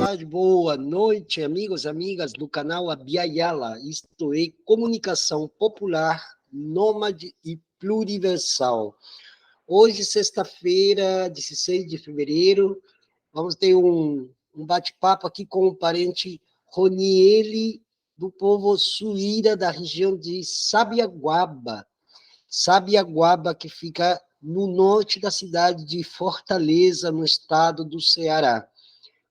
tarde, boa noite, amigos, amigas do canal Abiayala, isto é, comunicação popular, nômade e pluriversal. Hoje, sexta-feira, 16 de fevereiro, vamos ter um bate-papo aqui com o parente Roniele, do povo Suíra, da região de Sabiaguaba. Sabiaguaba, que fica no norte da cidade de Fortaleza, no estado do Ceará.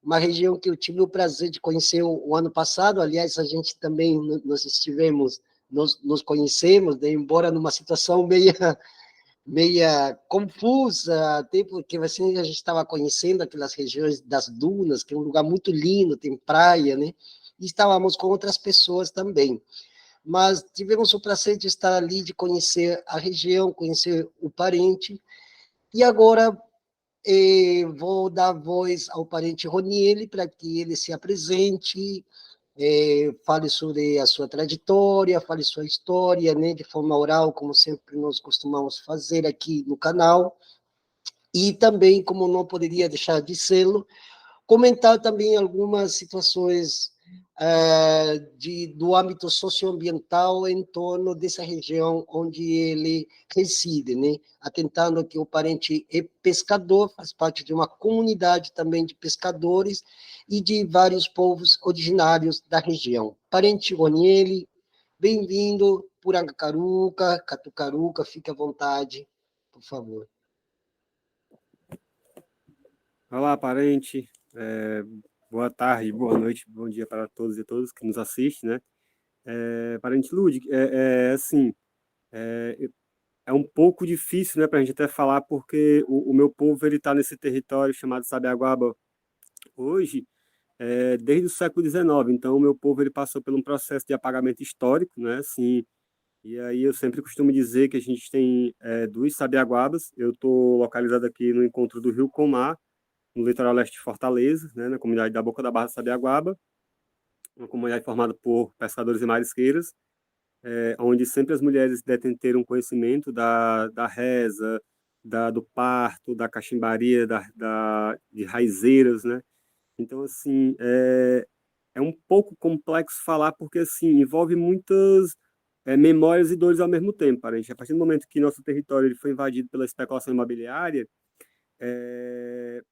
Uma região que eu tive o prazer de conhecer o ano passado. Aliás, a gente também, nos conhecemos, né, embora numa situação meia confusa, até porque assim, a gente estava conhecendo aquelas regiões das dunas, que é um lugar muito lindo, tem praia, né? E estávamos com outras pessoas também. Mas tivemos o prazer de estar ali, de conhecer a região, conhecer o parente, e agora vou dar voz ao parente Roniele para que ele se apresente, fale sobre a sua trajetória, fale sua história, né, de forma oral, como sempre nós costumamos fazer aqui no canal, e também, como não poderia deixar de ser, comentar também algumas situações do âmbito socioambiental em torno dessa região onde ele reside, né? Atentando que o parente é pescador, faz parte de uma comunidade também de pescadores e de vários povos originários da região. Parente Roniele, bem-vindo, Purangacaruca, Catucaruca, fique à vontade, por favor. Olá, parente. Boa tarde, boa noite, bom dia para todos e todas que nos assistem, né? Parente Ludwig, assim, é, é um pouco difícil, né, para a gente até falar, porque o meu povo ele está nesse território chamado Sabiaguaba hoje, desde o século XIX. Então, o meu povo ele passou por um processo de apagamento histórico, né? Assim, e aí eu sempre costumo dizer que a gente tem duas Sabiaguabas. Eu estou localizado aqui no encontro do Rio Comar, no litoral leste de Fortaleza, né, na comunidade da Boca da Barra de Sabiaguaba, uma comunidade formada por pescadores e marisqueiras, onde sempre as mulheres devem ter um conhecimento da reza, do parto, da cachimbaria, de raizeiras, né? Então, assim, é um pouco complexo falar, porque, assim, envolve muitas memórias e dores ao mesmo tempo, parente. A partir do momento que nosso território ele foi invadido pela especulação imobiliária,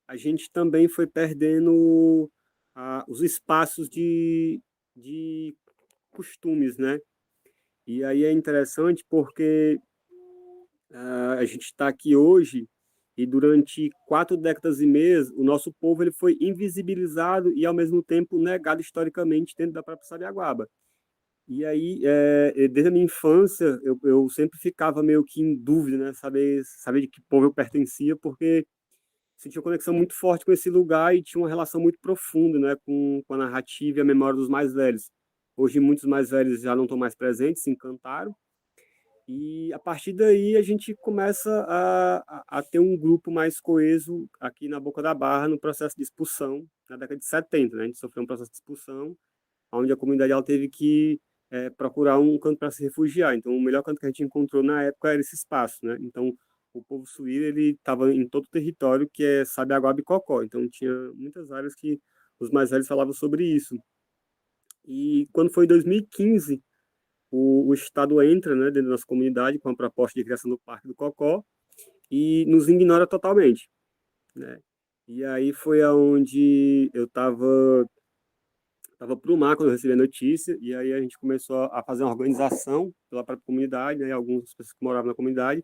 a gente também foi perdendo os espaços de costumes, né? E aí é interessante porque a gente está aqui hoje e durante 4 décadas e meia o nosso povo ele foi invisibilizado e ao mesmo tempo negado historicamente dentro da própria Sabiaguaba. E aí, desde a minha infância, eu sempre ficava meio que em dúvida, né? Saber de que povo eu pertencia, porque sentia uma conexão muito forte com esse lugar e tinha uma relação muito profunda, né, com a narrativa e a memória dos mais velhos. Hoje, muitos mais velhos já não estão mais presentes, se encantaram. E a partir daí a gente começa a ter um grupo mais coeso aqui na Boca da Barra no processo de expulsão, na década de 70. Né? A gente sofreu um processo de expulsão, onde a comunidade ela teve que procurar um canto para se refugiar. Então, o melhor canto que a gente encontrou na época era esse espaço. Né? Então, o povo suíro ele estava em todo o território que é Sabiaguaba e Cocó. Então, tinha muitas áreas que os mais velhos falavam sobre isso. E quando foi em 2015, o Estado entra, né, dentro da nossa comunidade com a proposta de criação do Parque do Cocó e nos ignora totalmente, né? E aí foi aonde eu estava pro mar quando eu recebi a notícia, e aí a gente começou a fazer uma organização pela própria comunidade, né, algumas pessoas que moravam na comunidade,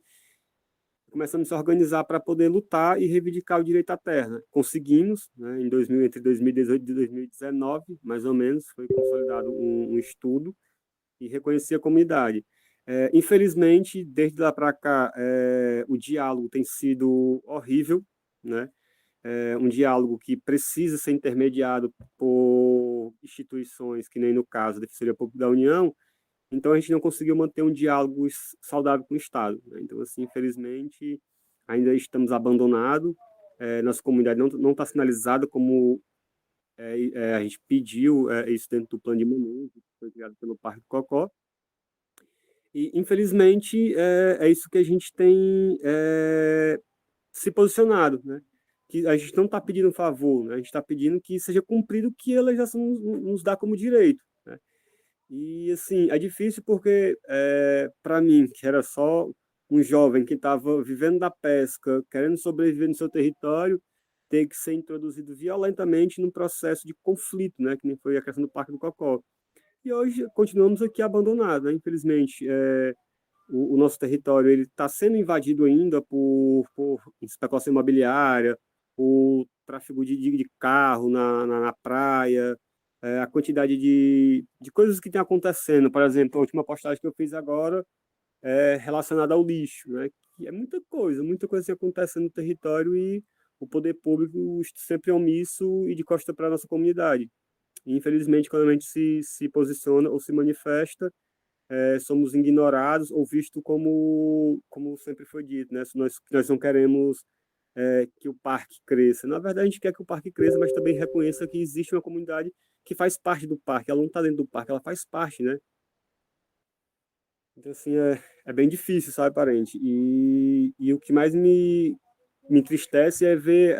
começamos a se organizar para poder lutar e reivindicar o direito à terra. Né? Conseguimos, né, entre 2018 e 2019, mais ou menos, foi consolidado um estudo e reconhecer a comunidade. Infelizmente, desde lá para cá, o diálogo tem sido horrível, né? Um diálogo que precisa ser intermediado por instituições, que nem no caso da Defensoria Pública da União, então a gente não conseguiu manter um diálogo saudável com o Estado. Né? Então, assim, infelizmente, ainda estamos abandonados, nossa comunidade não está sinalizada como a gente pediu isso dentro do plano de manejo, que foi criado pelo Parque do Cocó, e, infelizmente, é isso que a gente tem se posicionado, né? que a gente não está pedindo um favor, né? A gente está pedindo que seja cumprido o que a legislação nos dá como direito, né? E, assim, é difícil porque, para mim, que era só um jovem que estava vivendo da pesca, querendo sobreviver no seu território, ter que ser introduzido violentamente num processo de conflito, né? Que nem foi a questão do Parque do Cocó. E hoje continuamos aqui abandonados, né? Infelizmente, o nosso território ele está sendo invadido ainda por especulação imobiliária, por tráfego de carro na praia, a quantidade de coisas que tem acontecendo. Por exemplo, a última postagem que eu fiz agora é relacionada ao lixo, né? Que é muita coisa que acontece no território e o poder público sempre omisso e de costa para a nossa comunidade. E, infelizmente, quando a gente se posiciona ou se manifesta, somos ignorados ou visto como sempre foi dito, né? Se nós não queremos que o parque cresça. Na verdade, a gente quer que o parque cresça, mas também reconheça que existe uma comunidade que faz parte do parque. Ela não está dentro do parque, ela faz parte, né? Então, assim, é bem difícil, sabe, parente? E o que mais me entristece é ver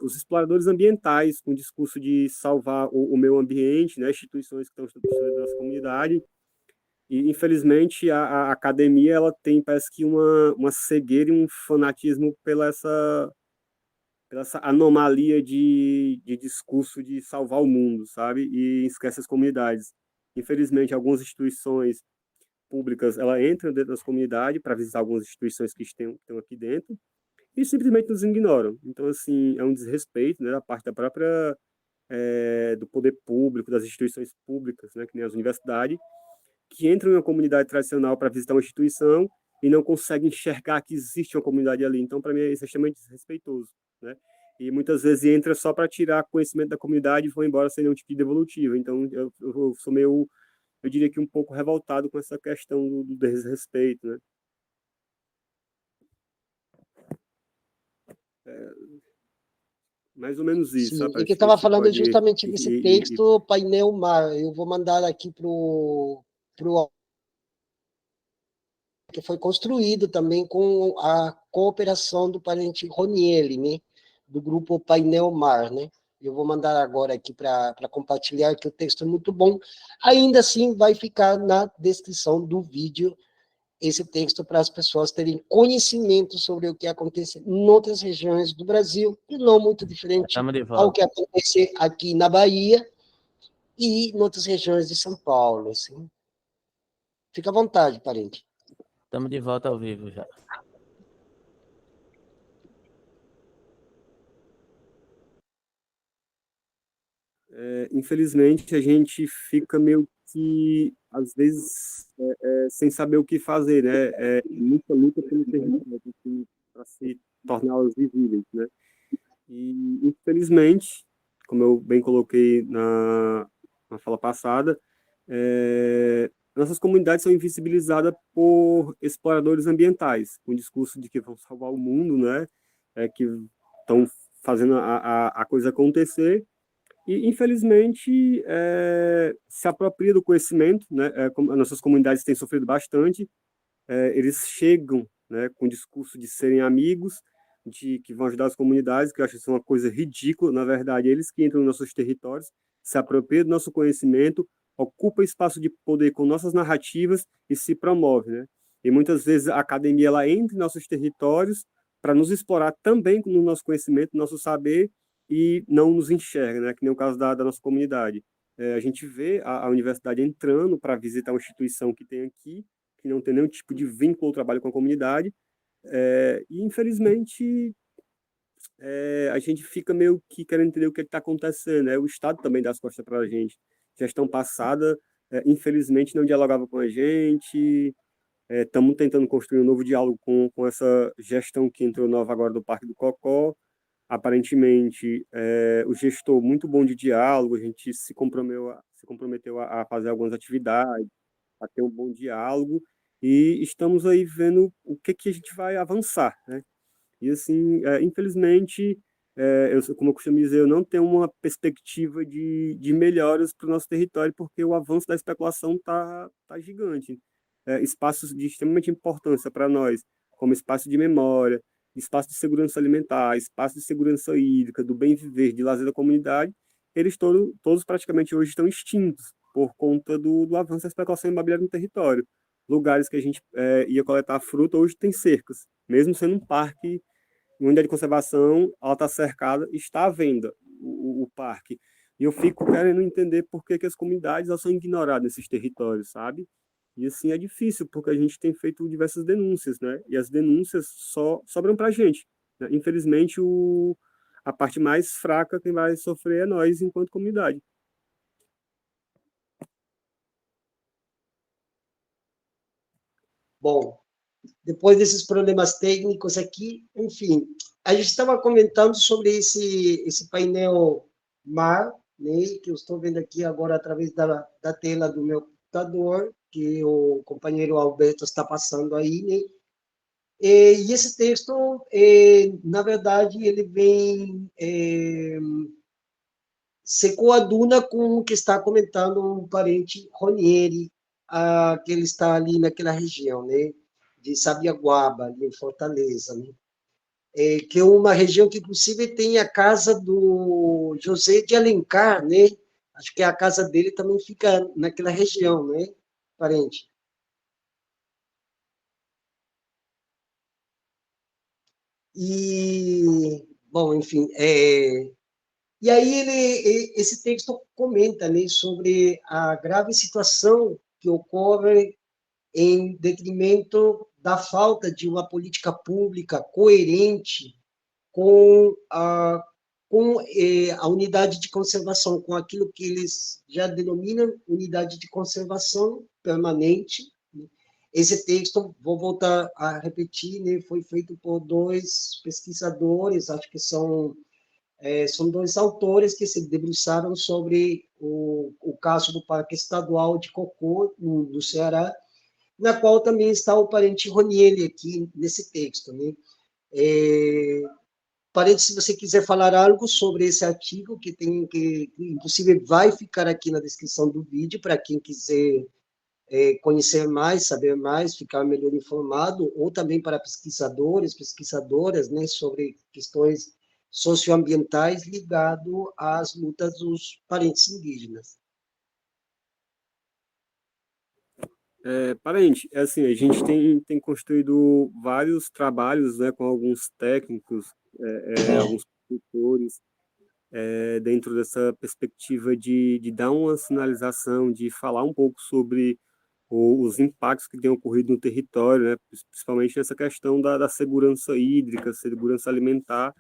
os exploradores ambientais com o discurso de salvar o meio ambiente, né? Instituições que estão destruindo a nossa comunidade. E, infelizmente, a academia ela tem, parece que, uma cegueira e um fanatismo pela essa anomalia de discurso de salvar o mundo, sabe? E esquece as comunidades. Infelizmente, algumas instituições públicas ela entram dentro das comunidades para visitar algumas instituições que estão aqui dentro e simplesmente nos ignoram. Então, assim, é um desrespeito, né, da parte da própria do poder público, das instituições públicas, né, que nem as universidades, que entram em uma comunidade tradicional para visitar uma instituição e não conseguem enxergar que existe uma comunidade ali. Então, para mim, é extremamente desrespeitoso, né? E muitas vezes entra só para tirar conhecimento da comunidade e vão embora sem nenhum tipo de devolutivo. Então, eu sou meio, eu diria que um pouco revoltado com essa questão do desrespeito, né? Mais ou menos isso, Sim, sabe? e A que gente ver estava se falando pode. justamente desse texto, Painel Mar. Eu vou mandar aqui pro que foi construído também com a cooperação do parente Ronieli, né? Do grupo Painel Mar, né? Eu vou mandar agora aqui para compartilhar, que o texto é muito bom. Ainda assim, vai ficar na descrição do vídeo esse texto para as pessoas terem conhecimento sobre o que acontece em outras regiões do Brasil, e não muito diferente Estamos de ao volta. que acontece aqui na Bahia e em outras regiões de São Paulo. Assim. Fica à vontade, parente. Estamos de volta ao vivo já. Infelizmente, a gente fica meio que, às vezes, sem saber o que fazer, né? Muita luta pelo território para se torná-los visíveis, né? E, infelizmente, como eu bem coloquei na fala passada, nossas comunidades são invisibilizadas por exploradores ambientais, com o discurso de que vão salvar o mundo, né? Que estão fazendo a coisa acontecer e, infelizmente, se apropria do conhecimento, né? Como as nossas comunidades têm sofrido bastante, eles chegam, né, com o discurso de serem amigos, de que vão ajudar as comunidades, que eu acho isso uma coisa ridícula, na verdade, eles que entram nos nossos territórios, se apropriam do nosso conhecimento, ocupam espaço de poder com nossas narrativas e se promove, né? E muitas vezes a academia ela entra em nossos territórios para nos explorar também no nosso conhecimento, no nosso saber, e não nos enxerga, né? Que nem o caso da nossa comunidade. A gente vê a universidade entrando para visitar uma instituição que tem aqui, que não tem nenhum tipo de vínculo ou trabalho com a comunidade, e infelizmente a gente fica meio que querendo entender o que está acontecendo, né? O Estado também dá as costas para a gente. Gestão passada, infelizmente, não dialogava com a gente, estamos tentando construir um novo diálogo com essa gestão que entrou nova agora do Parque do Cocó. Aparentemente, o gestor muito bom de diálogo, a gente se comprometeu a fazer algumas atividades, a ter um bom diálogo, e estamos aí vendo o que a gente vai avançar, né? E, assim, infelizmente, como eu costumo dizer, eu não tenho uma perspectiva de melhoras para o nosso território, porque o avanço da especulação tá gigante. Espaços de extremamente importância para nós, como espaço de memória, espaço de segurança alimentar, espaço de segurança hídrica, do bem viver, de lazer da comunidade, eles todos praticamente hoje estão extintos por conta do avanço da especulação imobiliária no território. Lugares que a gente ia coletar fruta hoje tem cercas, mesmo sendo um parque, uma unidade de conservação, ela está cercada, está à venda o parque. E eu fico querendo entender por que as comunidades elas são ignoradas nesses territórios, sabe? E assim é difícil, porque a gente tem feito diversas denúncias, né? E as denúncias só sobram para a gente, né? Infelizmente, a parte mais fraca quem vai sofrer é nós, enquanto comunidade. Bom, depois desses problemas técnicos aqui, enfim, a gente estava comentando sobre esse painel mar, né, que eu estou vendo aqui agora através da tela do meu computador, que o companheiro Alberto está passando aí, né? E esse texto, na verdade, ele vem se coaduna com o que está comentando um parente Ronieri, que ele está ali naquela região, né? De Sabiaguaba, ali em Fortaleza, né? Que é uma região que, inclusive, tem a casa do José de Alencar, né? Acho que a casa dele também fica naquela região, né, parente? E, bom, enfim, e aí esse texto comenta, né, sobre a grave situação que ocorre em detrimento da falta de uma política pública coerente com a unidade de conservação, com aquilo que eles já denominam unidade de conservação permanente. Esse texto, vou voltar a repetir, né, foi feito por dois pesquisadores, acho que são dois autores que se debruçaram sobre o caso do Parque Estadual de Cocô, do Ceará, na qual também está o parente Ronieri aqui nesse texto, né? Parente, se você quiser falar algo sobre esse artigo, que inclusive vai ficar aqui na descrição do vídeo, para quem quiser conhecer mais, saber mais, ficar melhor informado, ou também para pesquisadores, pesquisadoras, né, sobre questões socioambientais ligado às lutas dos parentes indígenas. Parente, é assim, a gente tem construído vários trabalhos, né, com alguns técnicos, alguns consultores, dentro dessa perspectiva de dar uma sinalização, de falar um pouco sobre os impactos que têm ocorrido no território, né, principalmente nessa questão da segurança hídrica, segurança alimentar,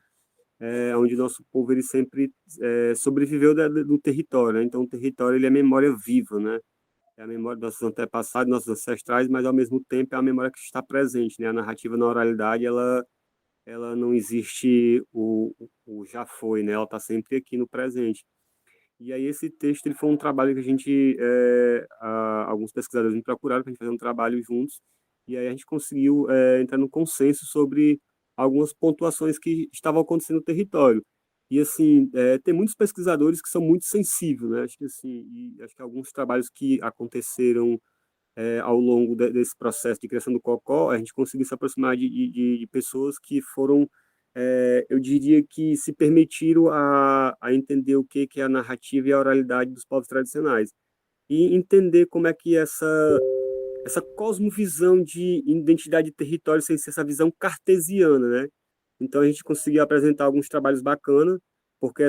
onde nosso povo ele sempre sobreviveu do território, né? Então o território ele é memória viva, né? É a memória dos nossos antepassados, nossos ancestrais, mas ao mesmo tempo é a memória que está presente, né? A narrativa na oralidade, ela não existe o já foi, né? Ela está sempre aqui no presente. E aí esse texto ele foi um trabalho que a gente, alguns pesquisadores me procuraram para a gente fazer um trabalho juntos, e aí a gente conseguiu entrar no consenso sobre algumas pontuações que estavam acontecendo no território. E assim, tem muitos pesquisadores que são muito sensíveis, né? Acho que assim, e acho que alguns trabalhos que aconteceram ao longo desse processo de criação do Cocó, a gente conseguiu se aproximar de pessoas que foram, eu diria que se permitiram a entender o que é a narrativa e a oralidade dos povos tradicionais. E entender como é que essa cosmovisão de identidade de território sem ser essa visão cartesiana, né? Então a gente conseguiu apresentar alguns trabalhos bacanas, porque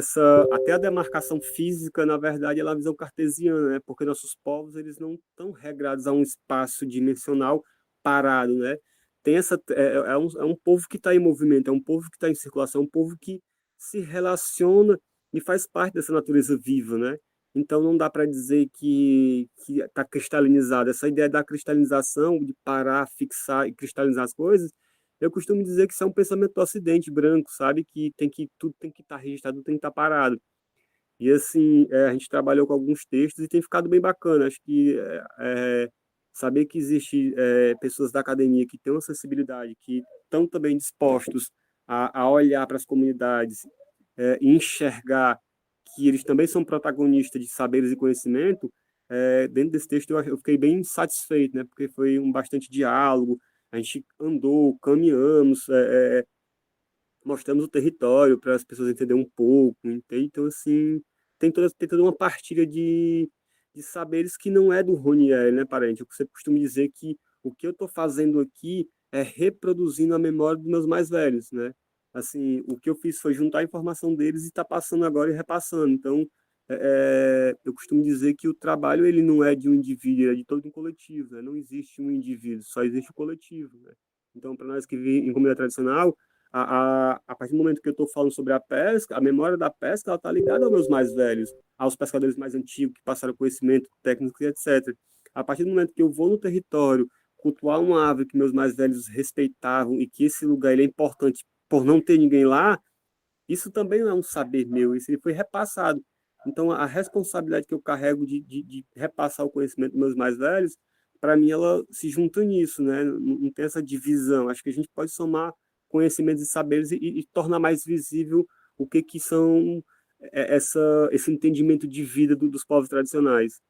até a demarcação física, na verdade, ela é uma visão cartesiana, né? Porque nossos povos eles não estão regrados a um espaço dimensional parado, né? É um povo que está em movimento, é um povo que está em circulação, é um povo que se relaciona e faz parte dessa natureza viva, né? Então não dá para dizer que está cristalinizado. Essa ideia da cristalização, de parar, fixar e cristalizar as coisas, eu costumo dizer que isso é um pensamento do Ocidente branco, sabe? Que tudo tem que estar registrado, tudo tem que estar parado. E assim, a gente trabalhou com alguns textos e tem ficado bem bacana. Acho que saber que existe pessoas da academia que têm uma sensibilidade, que estão também dispostos a olhar para as comunidades e enxergar que eles também são protagonistas de saberes e conhecimento, dentro desse texto eu fiquei bem satisfeito, né? Porque foi um bastante diálogo, a gente andou, caminhamos, mostramos o território para as pessoas entenderem um pouco, entende? Então, assim, tem toda uma partilha de saberes que não é do Ronier, né, parente? Eu sempre costumo dizer que o que eu estou fazendo aqui é reproduzindo a memória dos meus mais velhos, né? Assim, o que eu fiz foi juntar a informação deles e está passando agora e repassando. Então, eu costumo dizer que o trabalho ele não é de um indivíduo, ele é de todo um coletivo, né? Não existe um indivíduo, só existe o coletivo, né? Então, para nós que vivemos em comunidade tradicional, a partir do momento que eu estou falando sobre a pesca, a memória da pesca está ligada aos meus mais velhos, aos pescadores mais antigos que passaram conhecimento técnico e etc. A partir do momento que eu vou no território cultuar uma árvore que meus mais velhos respeitavam e que esse lugar ele é importante por não ter ninguém lá, isso também não é um saber meu, isso ele foi repassado. Então, a responsabilidade que eu carrego de repassar o conhecimento dos meus mais velhos, para mim, ela se junta nisso, né? Não tem essa divisão. Acho que a gente pode somar conhecimentos e saberes e tornar mais visível o que são esse entendimento de vida dos povos tradicionais.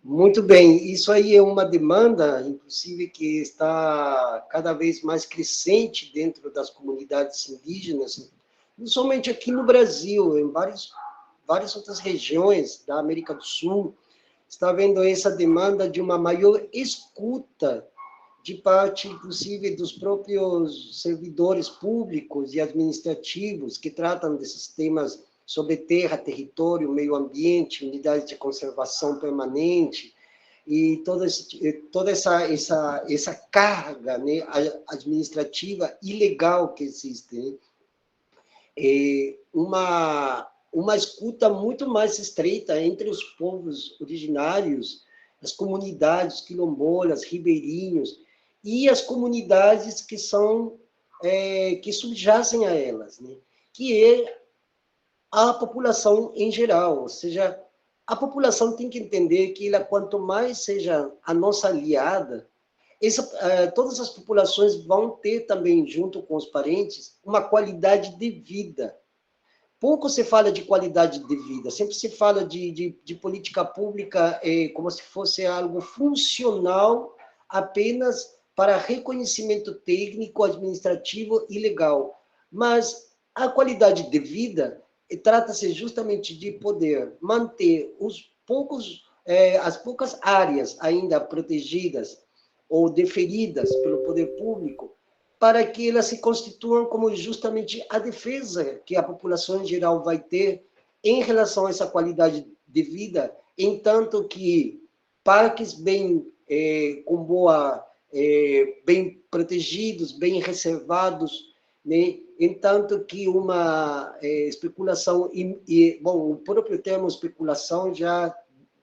Muito bem, isso aí é uma demanda, inclusive, que está cada vez mais crescente dentro das comunidades indígenas, não somente aqui no Brasil, em várias outras regiões da América do Sul, está havendo essa demanda de uma maior escuta de parte, inclusive, dos próprios servidores públicos e administrativos que tratam desses temas sobre terra, território, meio ambiente, unidades de conservação permanente, e toda essa carga, né, administrativa ilegal que existe. Né? Uma escuta muito mais estreita entre os povos originários, as comunidades quilombolas, ribeirinhos, e as comunidades que subjacem a elas, né? Que é a população em geral, ou seja, a população tem que entender que ela, quanto mais seja a nossa aliada, todas as populações vão ter também, junto com os parentes, uma qualidade de vida. Pouco se fala de qualidade de vida, sempre se fala de política pública como se fosse algo funcional apenas para reconhecimento técnico, administrativo e legal. Mas a qualidade de vida trata-se justamente de poder manter as poucas áreas ainda protegidas ou deferidas pelo poder público, para que elas se constituam como justamente a defesa que a população em geral vai ter em relação a essa qualidade de vida, entanto que parques bem protegidos, bem reservados, né? Entanto que uma especulação, bom, o próprio termo especulação já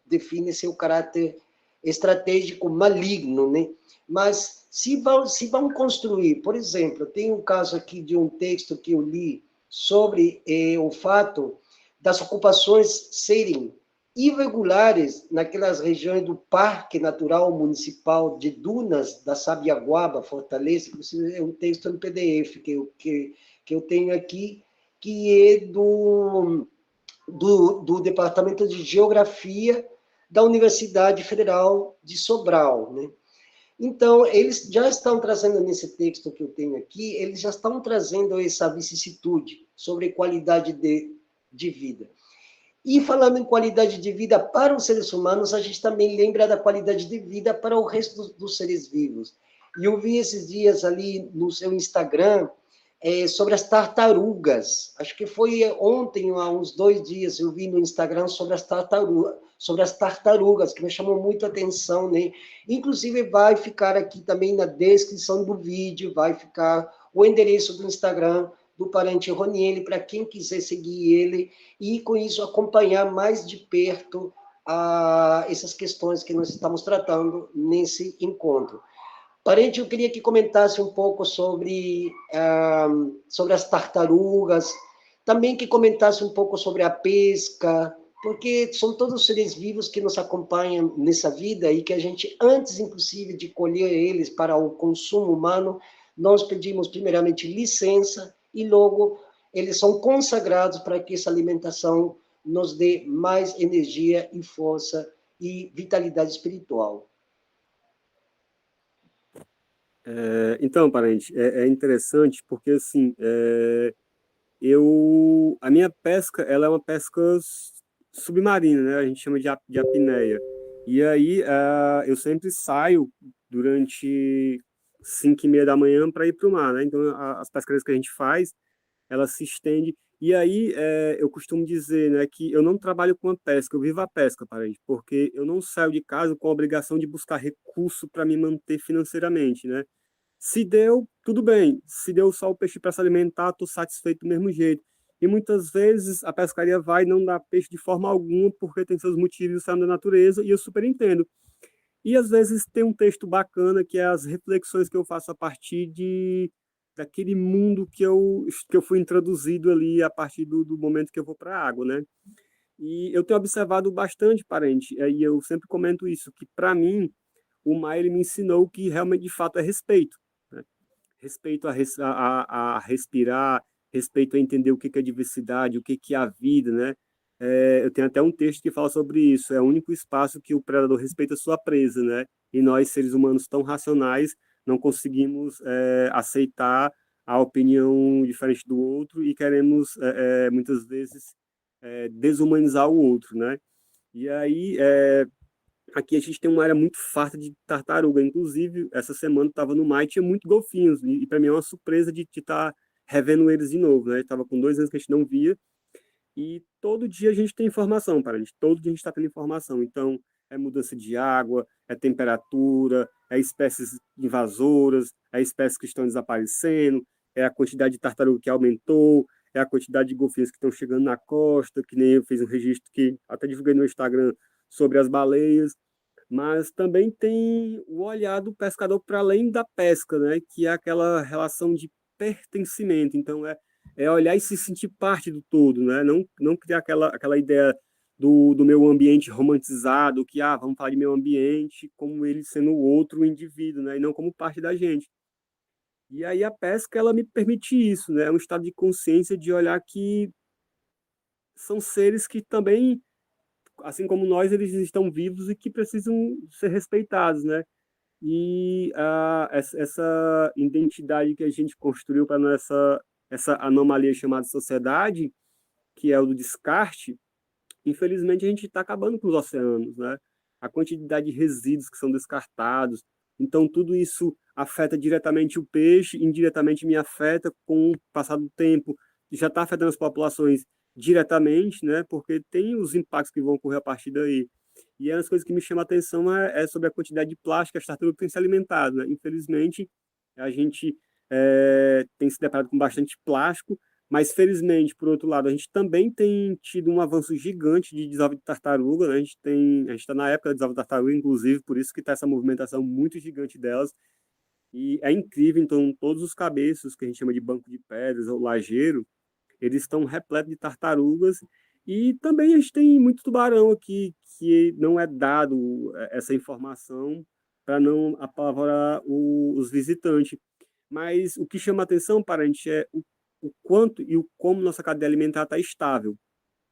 define seu caráter estratégico maligno, né? Mas se vão construir, por exemplo, tem um caso aqui de um texto que eu li sobre o fato das ocupações serem irregulares naquelas regiões do Parque Natural Municipal de Dunas da Sabiaguaba, Fortaleza, inclusive é um texto em PDF que eu tenho aqui, que é do Departamento de Geografia da Universidade Federal de Sobral, né? Então, eles já estão trazendo nesse texto que eu tenho aqui, eles já estão trazendo essa vicissitude sobre qualidade de vida. E falando em qualidade de vida para os seres humanos, a gente também lembra da qualidade de vida para o resto dos seres vivos. E eu vi esses dias ali no seu Instagram sobre as tartarugas. Acho que foi ontem, há uns 2 dias, eu vi no Instagram sobre as tartarugas, que me chamou muito a atenção, né? Inclusive, vai ficar aqui também na descrição do vídeo, vai ficar o endereço do Instagram do parente Roniel, para quem quiser seguir ele, e com isso acompanhar mais de perto essas questões que nós estamos tratando nesse encontro. Parente, eu queria que comentasse um pouco sobre as tartarugas, também que comentasse um pouco sobre a pesca, porque são todos seres vivos que nos acompanham nessa vida e que a gente, antes, inclusive, de colher eles para o consumo humano, nós pedimos, primeiramente, licença e, logo, eles são consagrados para que essa alimentação nos dê mais energia e força e vitalidade espiritual. Então, parente, é interessante porque, assim, a minha pesca, ela é uma pesca submarina, né? A gente chama de apneia. E aí, eu sempre saio durante 5h30 da manhã para ir para o mar, né? Então, as pescarias que a gente faz, ela se estende. E aí, eu costumo dizer, né, que eu não trabalho com a pesca, eu vivo a pesca, parente, porque eu não saio de casa com a obrigação de buscar recurso para me manter financeiramente, né? Se deu, tudo bem. Se deu só o peixe para se alimentar, estou satisfeito do mesmo jeito. E muitas vezes a pescaria vai e não dá peixe de forma alguma, porque tem seus motivos saindo da natureza, e eu super entendo. E às vezes tem um texto bacana que é as reflexões que eu faço a partir daquele mundo que eu fui introduzido ali a partir do momento que eu vou para a água, né? E eu tenho observado bastante, parente, e eu sempre comento isso, que para mim o mar ele me ensinou que realmente de fato é respeito, né? Respeito a respirar, respeito a entender o que é diversidade, o que é a vida, né? Eu tenho até um texto que fala sobre isso. É o único espaço que o predador respeita a sua presa, né? E nós, seres humanos tão racionais, não conseguimos aceitar a opinião diferente do outro e queremos, muitas vezes, desumanizar o outro, né? E aí, aqui a gente tem uma área muito farta de tartaruga. Inclusive, essa semana estava no mar e tinha muito golfinhos. E para mim é uma surpresa de estar revendo eles de novo, né? Estava com 2 anos que a gente não via. E todo dia a gente tem informação, para a gente. Todo dia a gente está tendo informação. Então, é mudança de água, é temperatura, é espécies invasoras, é espécies que estão desaparecendo, é a quantidade de tartaruga que aumentou, é a quantidade de golfinhos que estão chegando na costa, que nem eu fiz um registro que até divulguei no Instagram sobre as baleias. Mas também tem o olhar do pescador para além da pesca, né? Que é aquela relação de pertencimento. Então, é olhar e se sentir parte do todo, né? Não criar aquela ideia do meu ambiente romantizado, que, vamos falar de meio ambiente como ele sendo o outro indivíduo, né? E não como parte da gente. E aí a pesca, ela me permite isso, né? É um estado de consciência de olhar que são seres que também, assim como nós, eles estão vivos e que precisam ser respeitados, né? E essa identidade que a gente construiu para essa anomalia chamada sociedade, que é o do descarte, infelizmente a gente está acabando com os oceanos, né? A quantidade de resíduos que são descartados. Então, tudo isso afeta diretamente o peixe, indiretamente me afeta com o passar do tempo. Já está afetando as populações diretamente, né? Porque tem os impactos que vão ocorrer a partir daí. E uma das coisas que me chama a atenção é sobre a quantidade de plástico que as tartarugas têm se alimentado, né? Infelizmente, a gente tem se deparado com bastante plástico, mas, felizmente, por outro lado, a gente também tem tido um avanço gigante de desova de tartaruga, né? A gente está na época da desova de tartaruga, inclusive, por isso que está essa movimentação muito gigante delas. E é incrível, então, todos os cabeços, que a gente chama de banco de pedras ou lajeiro, eles estão repletos de tartarugas. E também a gente tem muito tubarão aqui, que não é dado essa informação para não apavorar os visitantes. Mas o que chama atenção, parente, é o quanto e o como nossa cadeia alimentar está estável.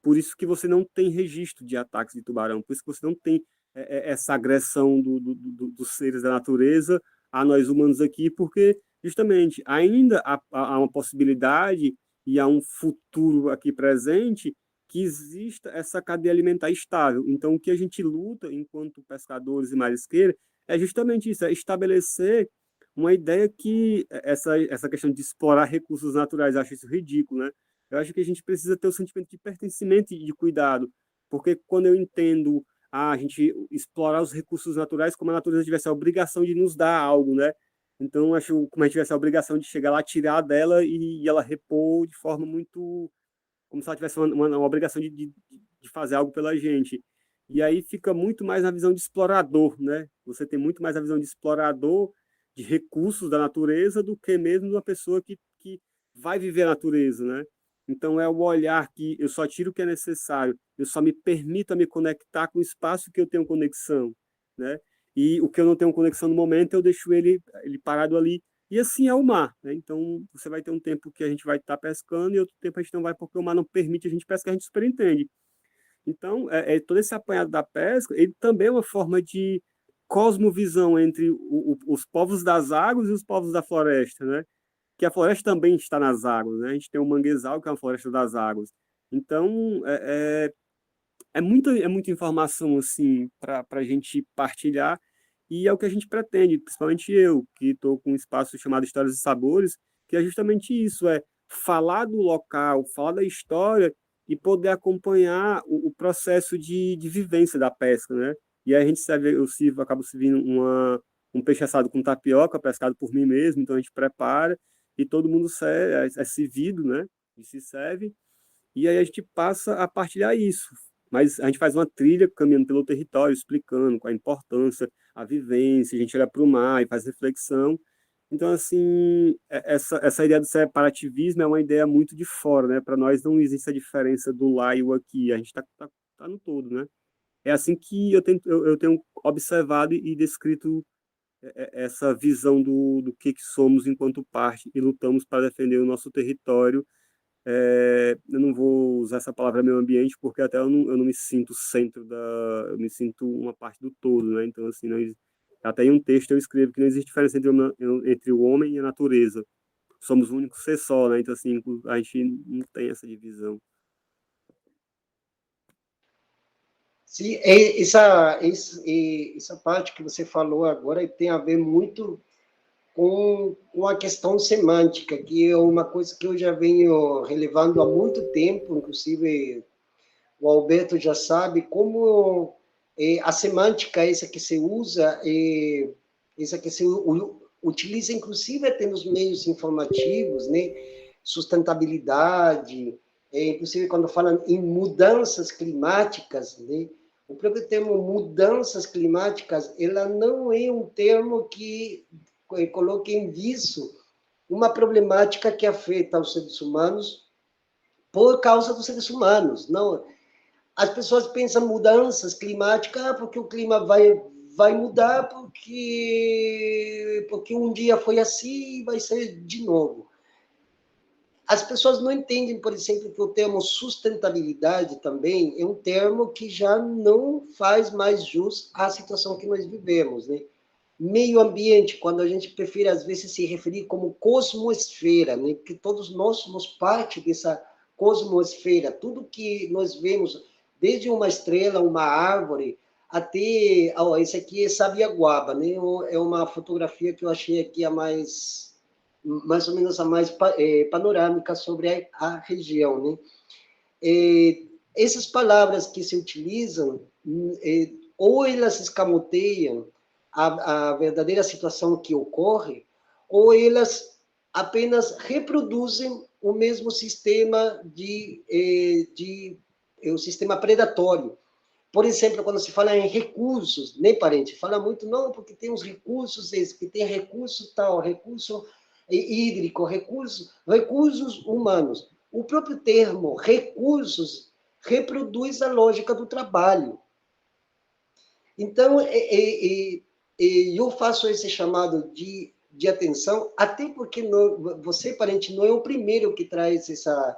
Por isso que você não tem registro de ataques de tubarão, por isso que você não tem essa agressão dos seres da natureza a nós humanos aqui, porque justamente ainda há uma possibilidade e há um futuro aqui presente que exista essa cadeia alimentar estável. Então, o que a gente luta enquanto pescadores e marisqueiros é justamente isso, é estabelecer uma ideia que essa questão de explorar recursos naturais, eu acho isso ridículo, né? Eu acho que a gente precisa ter o sentimento de pertencimento e de cuidado, porque quando eu entendo a gente explorar os recursos naturais como a natureza tivesse a obrigação de nos dar algo, né? Então, acho como a gente tivesse a obrigação de chegar lá, tirar dela e ela repor de forma muito como se ela tivesse uma obrigação de fazer algo pela gente. E aí fica muito mais na visão de explorador, né? Você tem muito mais a visão de explorador de recursos da natureza do que mesmo uma pessoa que vai viver a natureza, né? Então é o olhar que eu só tiro o que é necessário, eu só me permito a me conectar com o espaço que eu tenho conexão, né? E o que eu não tenho conexão no momento, eu deixo ele parado ali e assim é o mar, né? Então, você vai ter um tempo que a gente vai estar pescando e outro tempo a gente não vai porque o mar não permite a gente pescar, a gente superentende. Então, todo esse apanhado da pesca, ele também é uma forma de cosmovisão entre os povos das águas e os povos da floresta, né? Que a floresta também está nas águas, né? A gente tem o manguezal, que é a floresta das águas. Então, muita informação assim para a gente partilhar, e é o que a gente pretende, principalmente eu, que estou com um espaço chamado Histórias e Sabores, que é justamente isso, falar do local, falar da história e poder acompanhar o processo de vivência da pesca, né? E aí a gente serve, acabo servindo um peixe assado com tapioca, pescado por mim mesmo, então a gente prepara e todo mundo serve, é servido, né? E se serve, e aí a gente passa a partilhar isso. Mas a gente faz uma trilha caminhando pelo território, explicando qual a importância, a vivência, a gente olha para o mar e faz reflexão. Então, assim, essa ideia do separativismo é uma ideia muito de fora, né? Para nós não existe a diferença do lá e o aqui, a gente tá no todo, né? É assim que eu tenho observado e descrito essa visão do que somos enquanto parte e lutamos para defender o nosso território. Eu não vou usar essa palavra meio ambiente, porque até eu não me sinto centro eu me sinto uma parte do todo, né? Então, assim, até em um texto eu escrevo que não existe diferença entre o homem e a natureza. Somos um único ser só, né? Então, assim, a gente não tem essa divisão. Sim, essa parte que você falou agora tem a ver muito com a questão semântica, que é uma coisa que eu já venho relevando há muito tempo, inclusive o Alberto já sabe como a semântica, essa que se usa, essa que se utiliza, inclusive até nos meios informativos, né? Sustentabilidade, inclusive quando falam em mudanças climáticas, né? O próprio termo mudanças climáticas, ela não é um termo que coloque em viso uma problemática que afeta os seres humanos por causa dos seres humanos. Não, as pessoas pensam mudanças climáticas porque o clima vai mudar porque um dia foi assim e vai ser de novo. As pessoas não entendem, por exemplo, que o termo sustentabilidade também é um termo que já não faz mais jus à situação que nós vivemos, né? Meio ambiente, quando a gente prefere, às vezes, se referir como cosmosfera, né? Porque todos nós somos parte dessa cosmosfera. Tudo que nós vemos, desde uma estrela, uma árvore, até... Oh, esse aqui é Sabiaguaba, né? É uma fotografia que eu achei aqui mais ou menos a mais panorâmica sobre a região, né? Essas palavras que se utilizam, ou elas escamoteiam a verdadeira situação que ocorre, ou elas apenas reproduzem o mesmo sistema o sistema predatório. Por exemplo, quando se fala em recursos, né, parente? Fala muito, não, porque tem os recursos, que tem recurso tal, recurso hídrico, recursos humanos. O próprio termo recursos reproduz a lógica do trabalho. Então, eu faço esse chamado de atenção, até porque você, parente, não é o primeiro que traz essa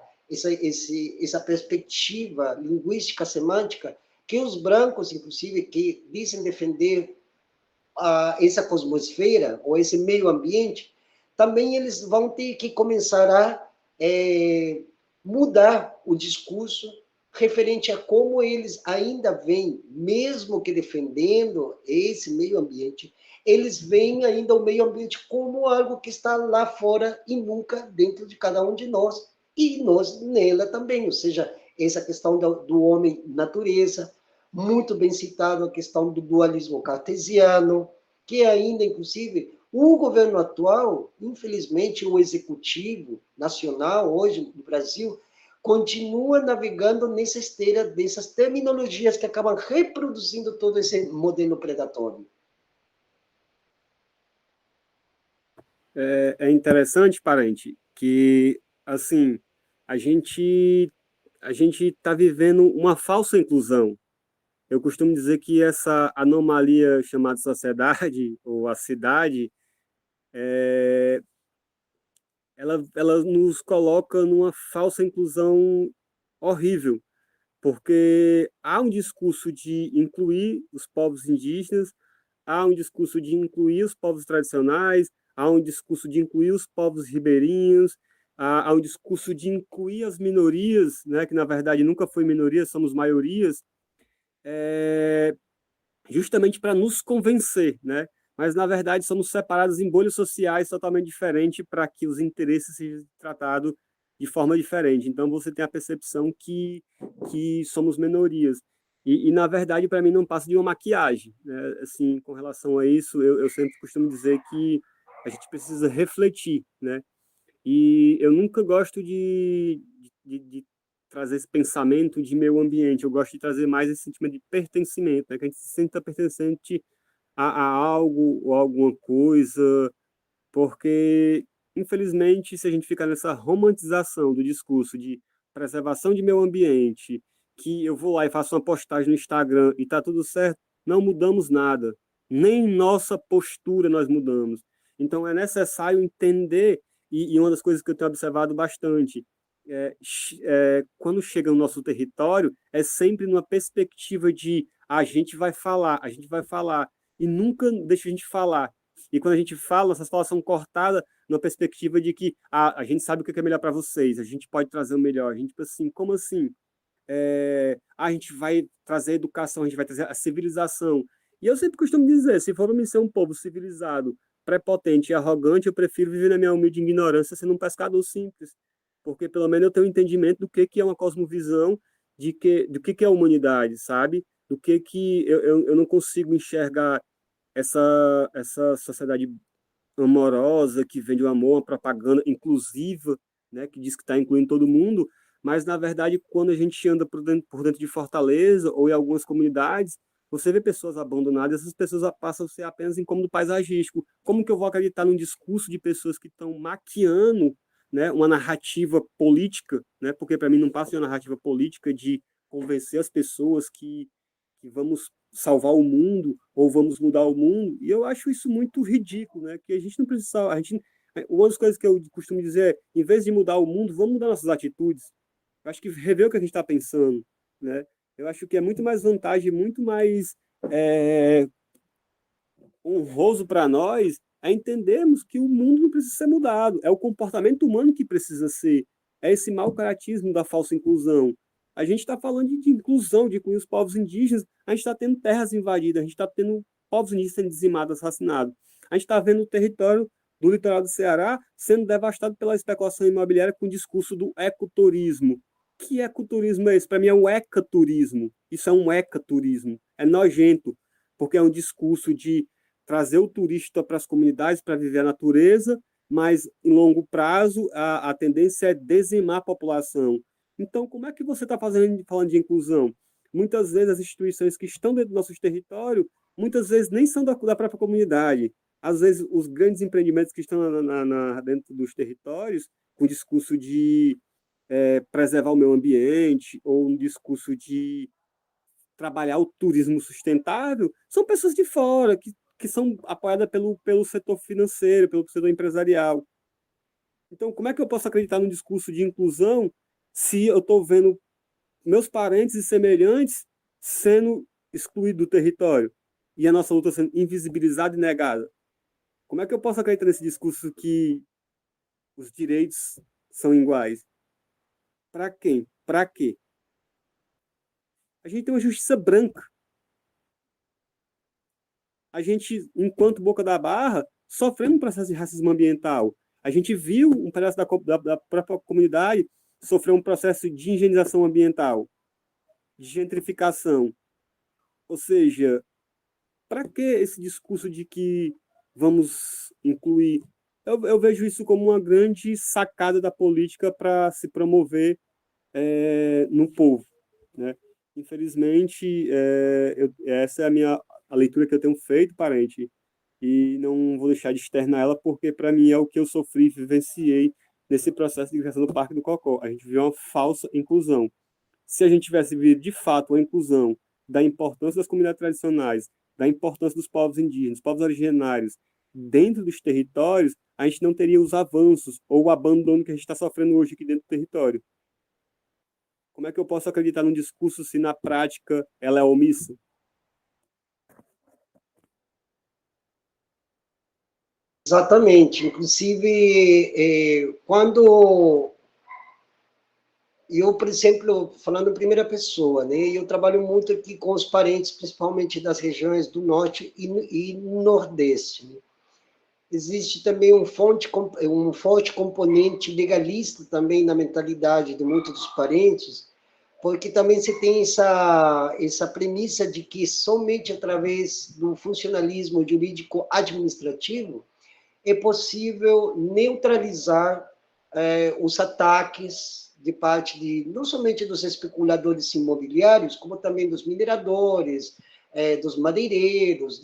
perspectiva linguística, semântica, que os brancos, inclusive, que dizem defender essa cosmosfera, ou esse meio ambiente, também eles vão ter que começar a mudar o discurso referente a como eles ainda veem, mesmo que defendendo esse meio ambiente, eles veem ainda o meio ambiente como algo que está lá fora e nunca dentro de cada um de nós, e nós nela também, ou seja, essa questão do homem-natureza, muito bem citado a questão do dualismo cartesiano, que ainda, inclusive, o governo atual, infelizmente, o executivo nacional, hoje no Brasil, continua navegando nessa esteira dessas terminologias que acabam reproduzindo todo esse modelo predatório. É interessante, parente, que, assim, a gente está vivendo uma falsa inclusão. Eu costumo dizer que essa anomalia chamada sociedade ou a cidade, ela nos coloca numa falsa inclusão horrível, porque há um discurso de incluir os povos indígenas, há um discurso de incluir os povos tradicionais, há um discurso de incluir os povos ribeirinhos, há um discurso de incluir as minorias, né, que na verdade nunca foi minoria, somos maiorias, é, justamente para nos convencer, né? Mas na verdade somos separados em bolhas sociais totalmente diferentes para que os interesses sejam tratados de forma diferente. Então você tem a percepção que somos minorias. Na verdade, para mim, não passa de uma maquiagem, né? Assim, com relação a isso, eu sempre costumo dizer que a gente precisa refletir, né? E eu nunca gosto de trazer esse pensamento de meio ambiente, eu gosto de trazer mais esse sentimento de pertencimento, né? Que a gente se sinta pertencente a algo ou alguma coisa, porque, infelizmente, se a gente ficar nessa romantização do discurso de preservação de meio ambiente, que eu vou lá e faço uma postagem no Instagram e está tudo certo, não mudamos nada. Nem nossa postura nós mudamos. Então, é necessário entender, e uma das coisas que eu tenho observado bastante, quando chega no nosso território, é sempre numa perspectiva de a gente vai falar, e nunca deixa a gente falar. E quando a gente fala, essas falas são cortadas numa perspectiva de que a gente sabe o que é melhor para vocês, a gente pode trazer o melhor. A gente, tipo assim, como assim? A gente vai trazer a educação, a gente vai trazer a civilização. E eu sempre costumo dizer, se for para mim ser um povo civilizado, prepotente e arrogante, eu prefiro viver na minha humilde ignorância sendo um pescador simples. Porque pelo menos eu tenho um entendimento do que é uma cosmovisão, do que é a humanidade, sabe? Do que eu não consigo enxergar essa sociedade amorosa que vende o amor, uma propaganda inclusiva, né, que diz que está incluindo todo mundo, mas na verdade quando a gente anda por dentro de Fortaleza ou em algumas comunidades, você vê pessoas abandonadas, essas pessoas passam a ser apenas incômodo paisagístico. Como que eu vou acreditar num discurso de pessoas que estão maquiando, né, uma narrativa política, né, porque para mim não passa de uma narrativa política de convencer as pessoas que vamos salvar o mundo ou vamos mudar o mundo. E eu acho isso muito ridículo, né? Que a gente não precisa, uma das coisas que eu costumo dizer é, em vez de mudar o mundo, vamos mudar nossas atitudes. Eu acho que rever o que a gente está pensando, né? Eu acho que é muito mais vantagem, muito mais é, honroso para nós é entendermos que o mundo não precisa ser mudado, é o comportamento humano que precisa ser, é esse mau caratismo da falsa inclusão. A gente está falando de inclusão, de incluir os povos indígenas, a gente está tendo terras invadidas, a gente está tendo povos indígenas sendo dizimados, assassinados. A gente está vendo o território do litoral do Ceará sendo devastado pela especulação imobiliária com o discurso do ecoturismo. Que ecoturismo é esse? Para mim é um ecaturismo. Isso é um ecaturismo. É nojento, porque é um discurso de trazer o turista para as comunidades para viver a natureza, mas em longo prazo a tendência é dizimar a população. Então, como é que você está falando de inclusão? Muitas vezes as instituições que estão dentro do nosso território, muitas vezes nem são da própria comunidade. Às vezes, os grandes empreendimentos que estão dentro dos territórios, com discurso de preservar o meio ambiente, ou um discurso de trabalhar o turismo sustentável, são pessoas de fora, que são apoiadas pelo setor financeiro, pelo setor empresarial. Então, como é que eu posso acreditar num discurso de inclusão se eu estou vendo meus parentes e semelhantes sendo excluídos do território e a nossa luta sendo invisibilizada e negada? Como é que eu posso acreditar nesse discurso que os direitos são iguais? Para quem? Para quê? A gente tem uma justiça branca. A gente, enquanto Boca da Barra, sofrendo um processo de racismo ambiental. A gente viu um pedaço da própria comunidade sofrer um processo de higienização ambiental, de gentrificação. Ou seja, para que esse discurso de que vamos incluir? Eu vejo isso como uma grande sacada da política para se promover no povo, né? Infelizmente, essa é a leitura que eu tenho feito, parente, e não vou deixar de externar ela, porque para mim é o que eu sofri, vivenciei nesse processo de criação do Parque do Cocó. A gente viu uma falsa inclusão. Se a gente tivesse visto de fato a inclusão da importância das comunidades tradicionais, da importância dos povos indígenas, povos originários, dentro dos territórios, a gente não teria os avanços ou o abandono que a gente está sofrendo hoje aqui dentro do território. Como é que eu posso acreditar num discurso se na prática ela é omissa? Exatamente. Inclusive, quando eu, por exemplo, falando em primeira pessoa, né, eu trabalho muito aqui com os parentes, principalmente das regiões do Norte e Nordeste, né? Existe também um forte componente legalista também na mentalidade de muitos dos parentes, porque também você tem essa premissa de que somente através do funcionalismo jurídico administrativo é possível neutralizar os ataques de parte de não somente dos especuladores imobiliários, como também dos mineradores, dos madeireiros,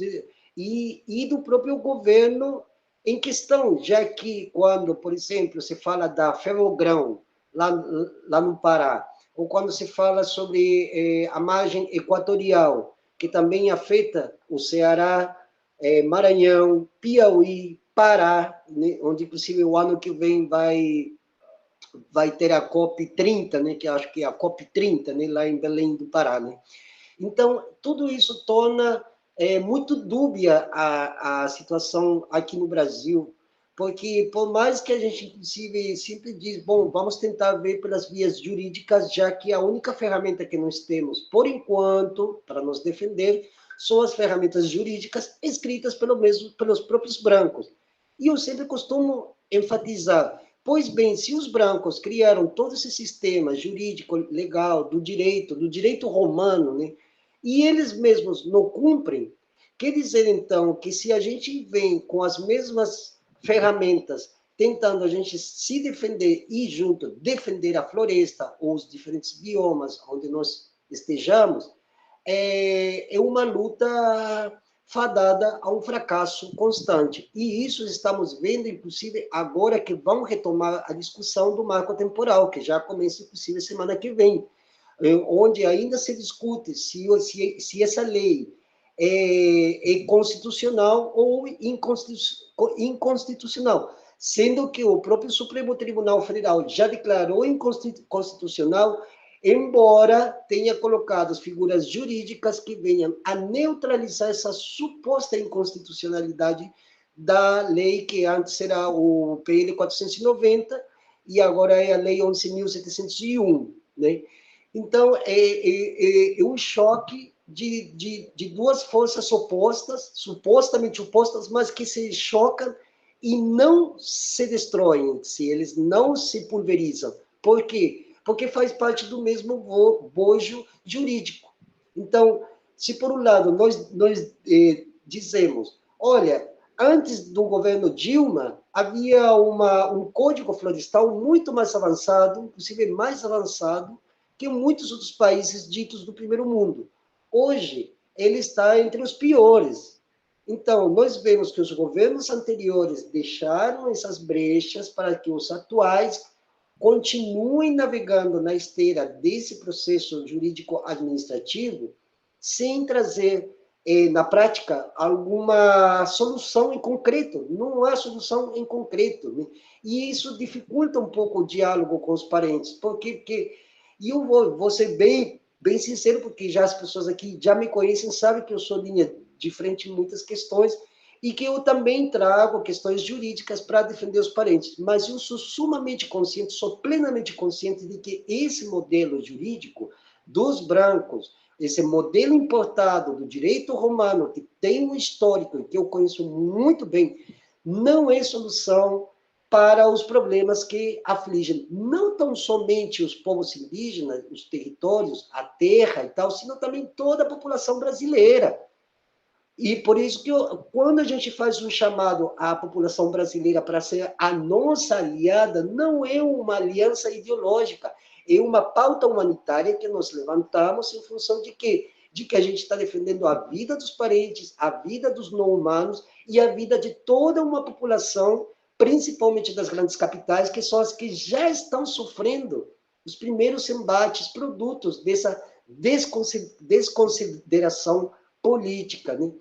e do próprio governo em questão, já que quando, por exemplo, se fala da Ferrogrão, lá no Pará, ou quando se fala sobre a margem equatorial, que também afeta o Ceará, Maranhão, Piauí, Pará, né, onde inclusive o ano que vem vai ter a COP30, né, que acho que é a COP30, né, lá em Belém do Pará, né? Então, tudo isso torna muito dúbia a situação aqui no Brasil, porque por mais que a gente, inclusive, sempre diz, bom, vamos tentar ver pelas vias jurídicas, já que a única ferramenta que nós temos, por enquanto, para nos defender, são as ferramentas jurídicas escritas pelos próprios brancos. E eu sempre costumo enfatizar, pois bem, se os brancos criaram todo esse sistema jurídico, legal, do direito romano, né, e eles mesmos não cumprem, quer dizer, então, que se a gente vem com as mesmas ferramentas, tentando a gente se defender e junto defender a floresta ou os diferentes biomas onde nós estejamos, é uma luta fadada a um fracasso constante. E isso estamos vendo, inclusive, agora que vão retomar a discussão do marco temporal, que já começa, inclusive, semana que vem, onde ainda se discute se essa lei é constitucional ou inconstitucional, sendo que o próprio Supremo Tribunal Federal já declarou inconstitucional, embora tenha colocado as figuras jurídicas que venham a neutralizar essa suposta inconstitucionalidade da lei que antes era o PL 490 e agora é a Lei 11.701, né? Então, é um choque de duas forças opostas, supostamente opostas, mas que se chocam e não se destroem, se eles não se pulverizam. Por quê? Porque faz parte do mesmo bojo jurídico. Então, se por um lado nós dizemos, olha, antes do governo Dilma, havia um código florestal muito mais avançado, inclusive mais avançado, que muitos outros países ditos do primeiro mundo. Hoje, ele está entre os piores. Então, nós vemos que os governos anteriores deixaram essas brechas para que os atuais continuem navegando na esteira desse processo jurídico-administrativo sem trazer, na prática, alguma solução em concreto. Não há solução em concreto, né? E isso dificulta um pouco o diálogo com os parentes. Porque e eu vou ser bem sincero, porque já as pessoas aqui já me conhecem, sabem que eu sou linha de frente em muitas questões, e que eu também trago questões jurídicas para defender os parentes. Mas eu sou sumamente consciente, sou plenamente consciente de que esse modelo jurídico dos brancos, esse modelo importado do direito romano, que tem um histórico e que eu conheço muito bem, não é solução para os problemas que afligem não tão somente os povos indígenas, os territórios, a terra e tal, sino também toda a população brasileira. E por isso que quando a gente faz um chamado à população brasileira para ser a nossa aliada, não é uma aliança ideológica, é uma pauta humanitária que nós levantamos em função de quê? De que a gente está defendendo a vida dos parentes, a vida dos não-humanos e a vida de toda uma população, principalmente das grandes capitais, que são as que já estão sofrendo os primeiros embates, produtos dessa desconsideração política, né?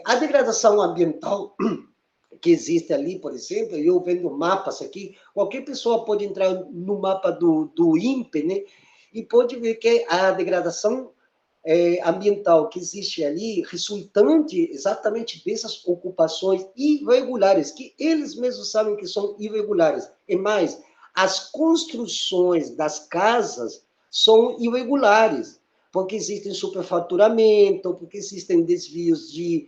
A degradação ambiental que existe ali, por exemplo, eu vendo mapas aqui, qualquer pessoa pode entrar no mapa do INPE, né, e pode ver que a degradação ambiental que existe ali, resultante exatamente dessas ocupações irregulares, que eles mesmos sabem que são irregulares. E mais, as construções das casas são irregulares, porque existem superfaturamento, porque existem desvios de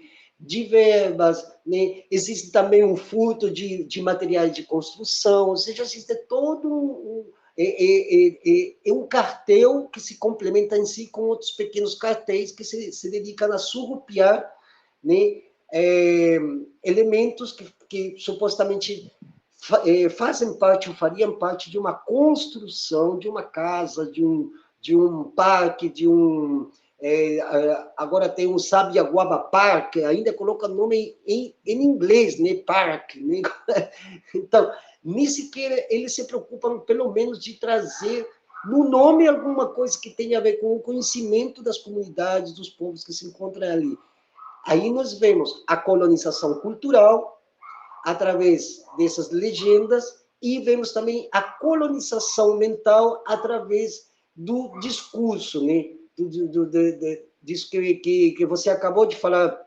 verbas, né? Existe também um furto de materiais de construção, ou seja, existe todo um cartel que se complementa em si com outros pequenos cartéis que se dedicam a surrupiar, né, elementos que supostamente fazem parte ou fariam parte de uma construção, de uma casa, de um parque, agora tem um Sabiaguaba Park, ainda coloca nome em inglês, né, park, né? Então, nem sequer eles se preocupam, pelo menos, de trazer no nome alguma coisa que tenha a ver com o conhecimento das comunidades, dos povos que se encontram ali. Aí nós vemos a colonização cultural, através dessas legendas, e vemos também a colonização mental através do discurso, né? Disso que você acabou de falar,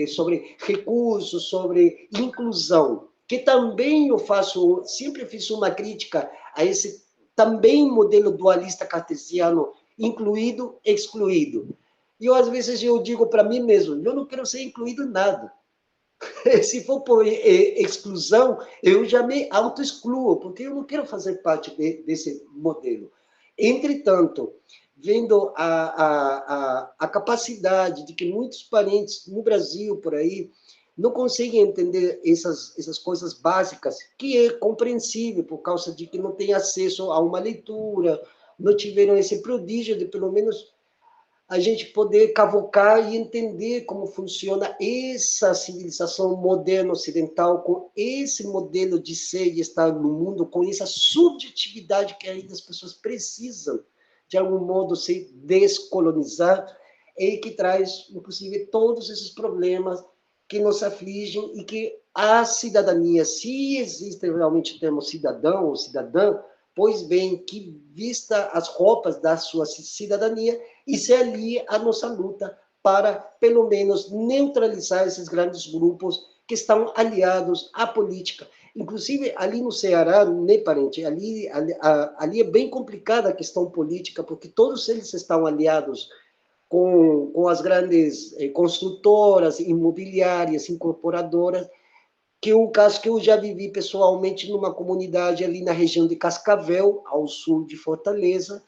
sobre recursos, sobre inclusão, que também eu faço, sempre fiz uma crítica a esse também modelo dualista cartesiano, incluído, excluído. E eu, às vezes, eu digo para mim mesmo, eu não quero ser incluído em nada. Se for por exclusão, eu já me auto-excluo, porque eu não quero fazer parte desse modelo. Entretanto, vendo a capacidade de que muitos parentes no Brasil, por aí, não conseguem entender essas coisas básicas, que é compreensível por causa de que não têm acesso a uma leitura, não tiveram esse prodígio de, pelo menos, a gente poder cavocar e entender como funciona essa civilização moderna ocidental, com esse modelo de ser e estar no mundo, com essa subjetividade que ainda as pessoas precisam, de algum modo, se descolonizar, e que traz, inclusive, todos esses problemas que nos afligem e que a cidadania, se existe realmente o termo cidadão ou cidadã, pois bem, que vista as roupas da sua cidadania e se alie à nossa luta para, pelo menos, neutralizar esses grandes grupos que estão aliados à política. Inclusive, ali no Ceará, né, parente, ali é bem complicada a questão política, porque todos eles estão aliados com as grandes construtoras, imobiliárias, incorporadoras, que é um caso que eu já vivi pessoalmente numa comunidade ali na região de Cascavel, ao sul de Fortaleza,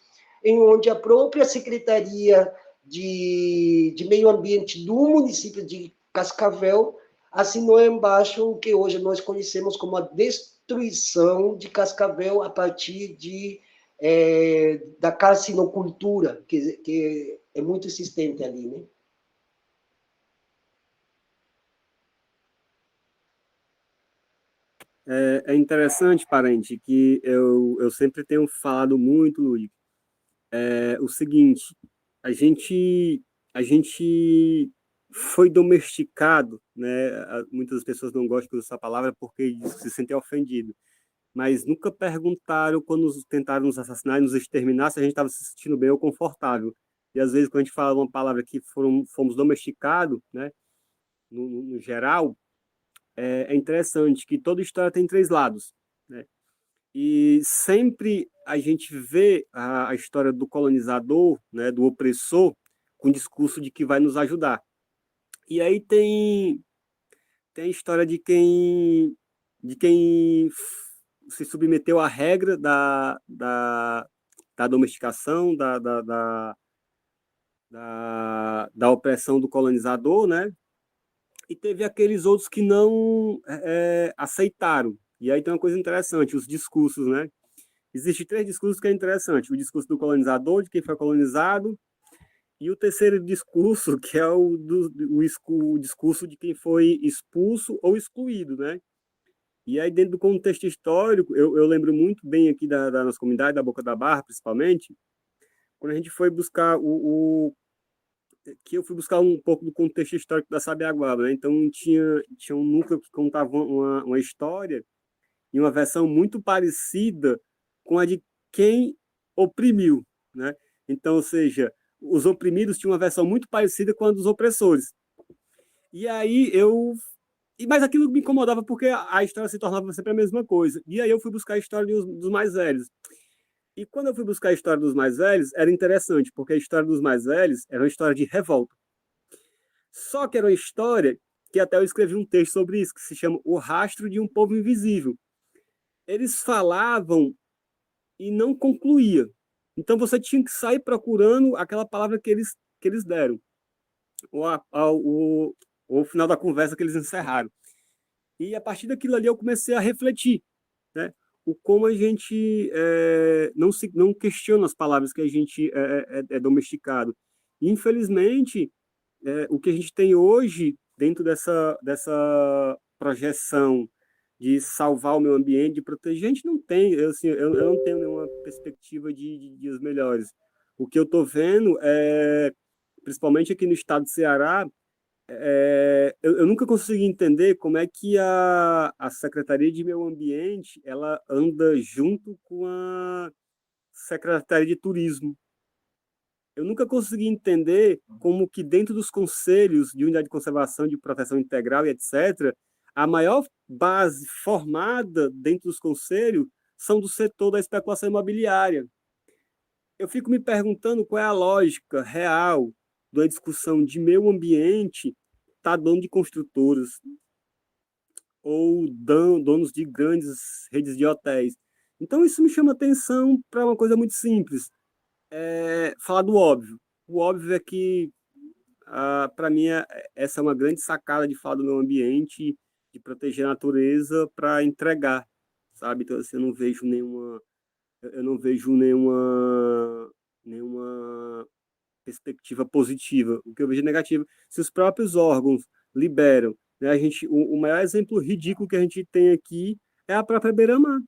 em onde a própria Secretaria de Meio Ambiente do município de Cascavel assinou embaixo o que hoje nós conhecemos como a destruição de Cascavel a partir da carcinocultura, que é muito existente ali, né? É interessante, parente, que eu sempre tenho falado muito, Luiz, o seguinte, a gente, a gente foi domesticado, né? Muitas pessoas não gostam de usar essa palavra porque se sentem ofendidos, mas nunca perguntaram quando tentaram nos assassinar e nos exterminar se a gente estava se sentindo bem ou confortável. E às vezes, quando a gente fala uma palavra que fomos domesticados, né? No geral, é interessante que toda história tem três lados, né? E sempre a gente vê a história do colonizador, né, do opressor, com o discurso de que vai nos ajudar. E aí tem a história de quem se submeteu à regra da domesticação, da opressão do colonizador, né? E teve aqueles outros que não aceitaram. E aí tem uma coisa interessante, os discursos, né? Existem três discursos que é interessante. O discurso do colonizador, de quem foi colonizado, e o terceiro discurso, que é o discurso de quem foi expulso ou excluído, né? E aí, dentro do contexto histórico, eu lembro muito bem aqui da nossa comunidade, da Boca da Barra, principalmente, quando a gente foi buscar que eu fui buscar um pouco do contexto histórico da Sabiaguaba, né? Então, tinha um núcleo que contava uma história e uma versão muito parecida com a de quem oprimiu, né? Então, ou seja, os oprimidos tinham uma versão muito parecida com a dos opressores. E aí mas aquilo me incomodava porque a história se tornava sempre a mesma coisa. E aí eu fui buscar a história dos mais velhos. E quando eu fui buscar a história dos mais velhos, era interessante, porque a história dos mais velhos era uma história de revolta. Só que era uma história que até eu escrevi um texto sobre isso, que se chama O Rastro de um Povo Invisível. Eles falavam e não concluía. Então você tinha que sair procurando aquela palavra que eles deram. O final da conversa que eles encerraram. E a partir daquilo ali eu comecei a refletir, né? O como a gente não questiona as palavras que a gente é domesticado. E, infelizmente, o que a gente tem hoje, dentro dessa projeção de salvar o meio ambiente, de proteger, a gente não tem, eu não tenho nenhuma perspectiva de dias melhores. O que eu estou vendo principalmente aqui no estado do Ceará, eu nunca consegui entender como é que a Secretaria de Meio Ambiente ela anda junto com a Secretaria de Turismo. Eu nunca consegui entender como que dentro dos conselhos de unidade de conservação, de proteção integral e etc., a maior base formada dentro dos conselhos são do setor da especulação imobiliária. Eu fico me perguntando qual é a lógica real da discussão de meio ambiente tá dono de construtoras ou donos de grandes redes de hotéis. Então, isso me chama atenção para uma coisa muito simples. Falar do óbvio. O óbvio é que, para mim, essa é uma grande sacada de falar do meio ambiente, de proteger a natureza para entregar, sabe? Então, assim, eu não vejo nenhuma perspectiva positiva. O que eu vejo é negativo. Se os próprios órgãos liberam, né, o maior exemplo ridículo que a gente tem aqui é a própria beira-mar,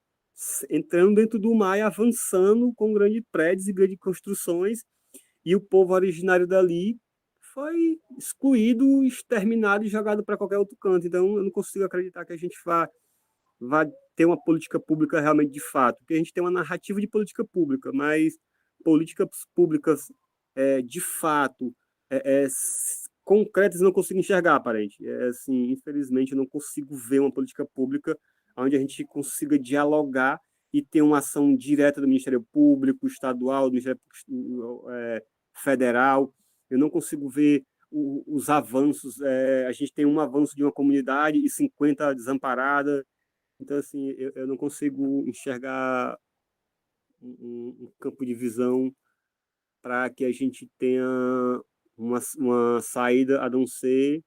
entrando dentro do mar e avançando com grandes prédios e grandes construções, e o povo originário dali foi excluído, exterminado e jogado para qualquer outro canto. Então, eu não consigo acreditar que a gente vá ter uma política pública realmente de fato, porque a gente tem uma narrativa de política pública, mas políticas públicas de fato concretas não consigo enxergar, aparente. Assim, infelizmente, eu não consigo ver uma política pública onde a gente consiga dialogar e ter uma ação direta do Ministério Público, estadual, do Ministério Federal. Eu não consigo ver os avanços. A gente tem um avanço de uma comunidade e 50 desamparadas. Então, assim, eu não consigo enxergar um campo de visão para que a gente tenha uma saída a não ser,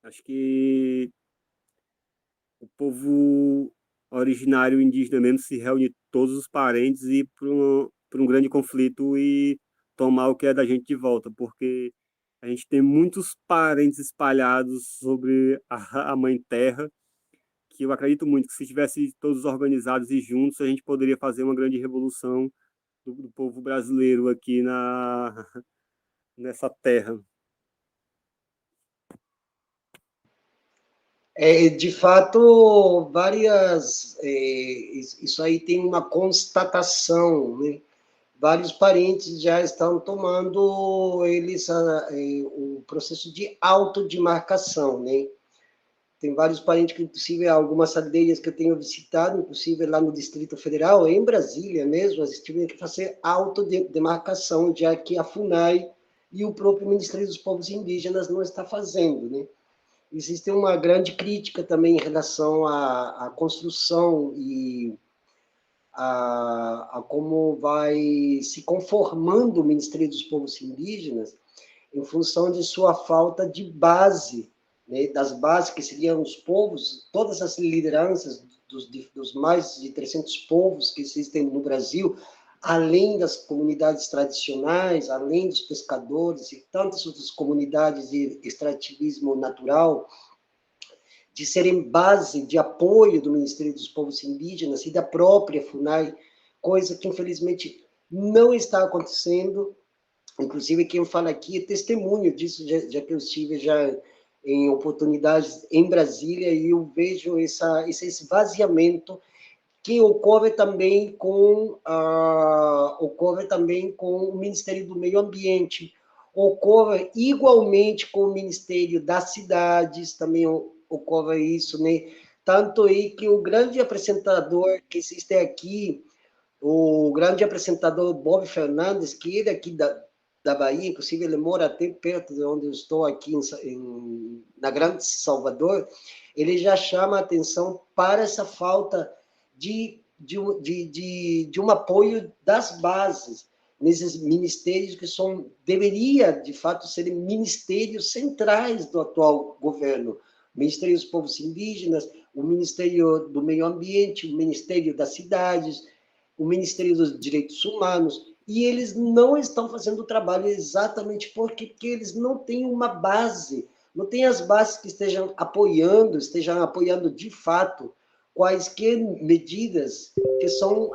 acho que o povo originário indígena mesmo se reúne todos os parentes e ir para um grande conflito e tomar o que é da gente de volta, porque a gente tem muitos parentes espalhados sobre a Mãe Terra, que eu acredito muito que se tivesse todos organizados e juntos, a gente poderia fazer uma grande revolução do povo brasileiro aqui nessa terra. De fato, isso aí tem uma constatação, né? Vários parentes já estão tomando o processo de autodemarcação, né? Tem vários parentes que, inclusive, algumas aldeias que eu tenho visitado, inclusive lá no Distrito Federal, em Brasília mesmo, eles tiveram que fazer autodemarcação, já que a FUNAI e o próprio Ministério dos Povos Indígenas não está fazendo, né? Existe uma grande crítica também em relação à construção e a como vai se conformando o Ministério dos Povos Indígenas em função de sua falta de base, né, das bases que seriam os povos, todas as lideranças dos mais de 300 povos que existem no Brasil, além das comunidades tradicionais, além dos pescadores e tantas outras comunidades de extrativismo natural, de serem base de apoio do Ministério dos Povos Indígenas e da própria FUNAI, coisa que, infelizmente, não está acontecendo. Inclusive, quem fala aqui é testemunho disso, já que eu estive já em oportunidades em Brasília, e eu vejo esse esvaziamento que ocorre também com o Ministério do Meio Ambiente, ocorre igualmente com o Ministério das Cidades, também ocorre isso, né? Tanto aí que o grande apresentador que existe aqui, o grande apresentador Bob Fernandes, que ele aqui da Bahia, inclusive ele mora até perto de onde eu estou aqui, na Grande Salvador, ele já chama a atenção para essa falta de um apoio das bases, nesses ministérios que deveria, de fato, serem ministérios centrais do atual governo. O Ministério dos Povos Indígenas, o Ministério do Meio Ambiente, o Ministério das Cidades, o Ministério dos Direitos Humanos, e eles não estão fazendo o trabalho exatamente porque eles não têm uma base, não têm as bases que estejam apoiando de fato quaisquer medidas que são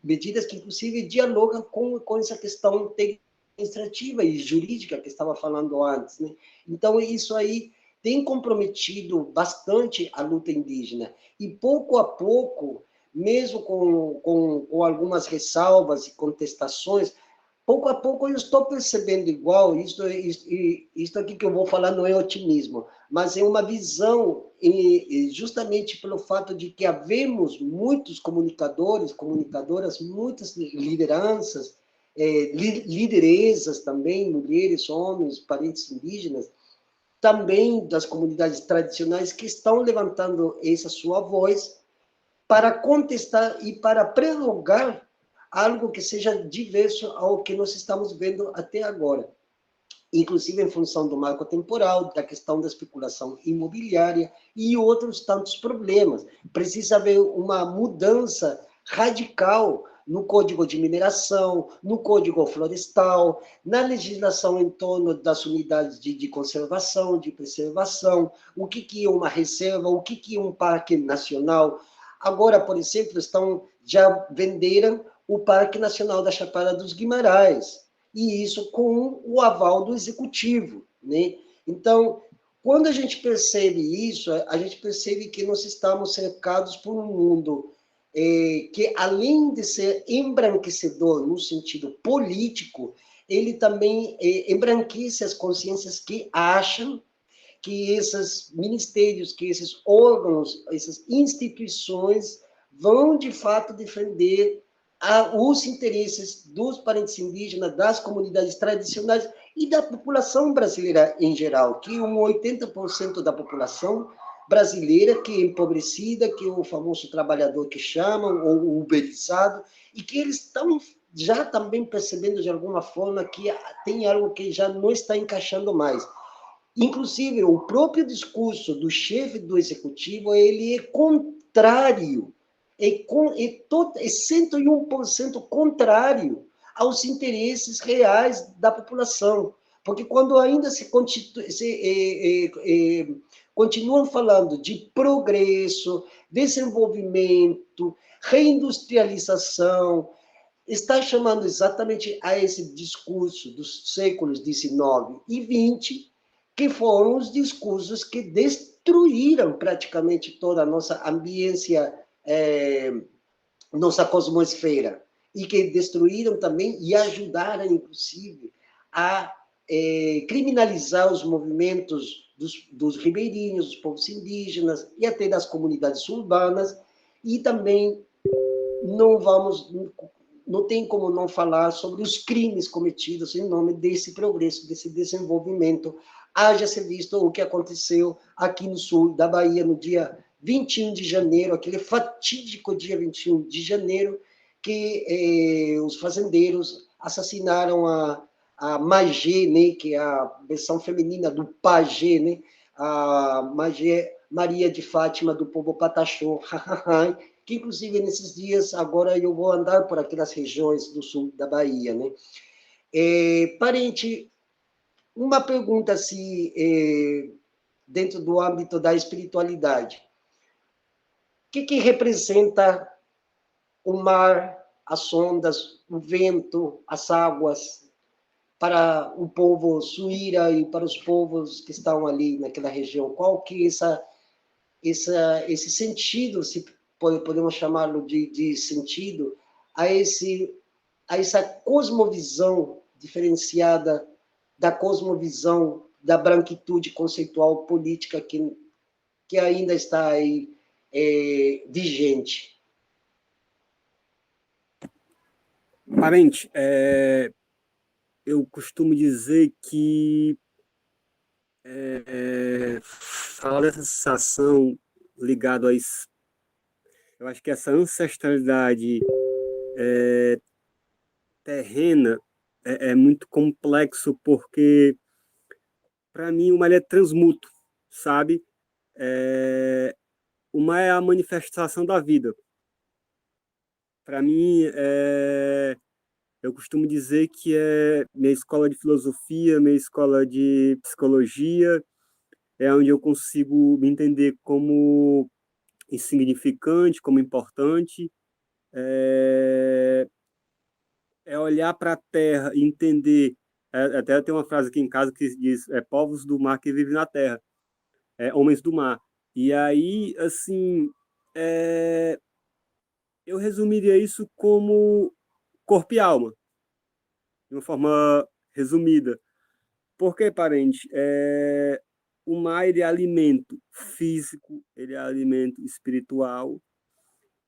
medidas que, inclusive, dialogam com essa questão administrativa e jurídica que estava falando antes, né? Então, isso aí tem comprometido bastante a luta indígena, e pouco a pouco, mesmo com algumas ressalvas e contestações, pouco a pouco eu estou percebendo igual, isto aqui que eu vou falar não é otimismo, mas é uma visão, justamente pelo fato de que havemos muitos comunicadores, comunicadoras, muitas lideranças, lideresas também, mulheres, homens, parentes indígenas, também das comunidades tradicionais que estão levantando essa sua voz para contestar e para prorrogar algo que seja diverso ao que nós estamos vendo até agora, inclusive em função do marco temporal, da questão da especulação imobiliária e outros tantos problemas. Precisa haver uma mudança radical no Código de Mineração, no Código Florestal, na legislação em torno das unidades de conservação, de preservação, o que é uma reserva, o que é um parque nacional. Agora, por exemplo, já venderam o Parque Nacional da Chapada dos Guimarães, e isso com o aval do Executivo, né? Então, quando a gente percebe isso, a gente percebe que nós estamos cercados por um mundo que, além de ser embranquecedor no sentido político, ele também embranquece as consciências que acham que esses ministérios, que esses órgãos, essas instituições vão, de fato, defender os interesses dos parentes indígenas, das comunidades tradicionais e da população brasileira em geral, que 80% da população brasileira que é empobrecida, que é o famoso trabalhador que chamam, ou o uberizado, e que eles estão já também percebendo de alguma forma que tem algo que já não está encaixando mais. Inclusive, o próprio discurso do chefe do executivo, ele é contrário, é 101% contrário aos interesses reais da população. Porque quando ainda continuam falando de progresso, desenvolvimento, reindustrialização, está chamando exatamente a esse discurso dos séculos XIX e XX, que foram os discursos que destruíram praticamente toda a nossa ambiência, nossa cosmosfera, e que destruíram também e ajudaram, inclusive, a criminalizar os movimentos dos ribeirinhos, dos povos indígenas e até das comunidades urbanas, e também não tem como não falar sobre os crimes cometidos em nome desse progresso, desse desenvolvimento. Haja se visto o que aconteceu aqui no sul da Bahia, no dia 21 de janeiro, aquele fatídico dia 21 de janeiro, que os fazendeiros assassinaram a Magé, né, que é a versão feminina do Pajé, né, a Magé Maria de Fátima do povo Pataxó, que inclusive nesses dias, agora eu vou andar por aquelas regiões do sul da Bahia, né? Parente, uma pergunta assim, dentro do âmbito da espiritualidade. O que representa o mar, as ondas, o vento, as águas, para o povo suíra e para os povos que estão ali naquela região? Qual que é esse sentido podemos chamá-lo de sentido, a essa cosmovisão diferenciada da cosmovisão da branquitude conceitual política que ainda está aí vigente. Parente, eu costumo dizer que falar dessa sensação ligado a isso, eu acho que essa ancestralidade terrena é muito complexo, porque para mim o mar é transmuto, sabe? O mar é a manifestação da vida. Para mim, eu costumo dizer que é minha escola de filosofia, minha escola de psicologia, é onde eu consigo me entender como insignificante, como importante, é olhar para a Terra e entender. Até tem uma frase aqui em casa que diz: povos do mar que vivem na Terra, homens do mar. E aí, assim, eu resumiria isso como corpo e alma, de uma forma resumida. Porque, parente, o mar ele é alimento físico, ele é alimento espiritual,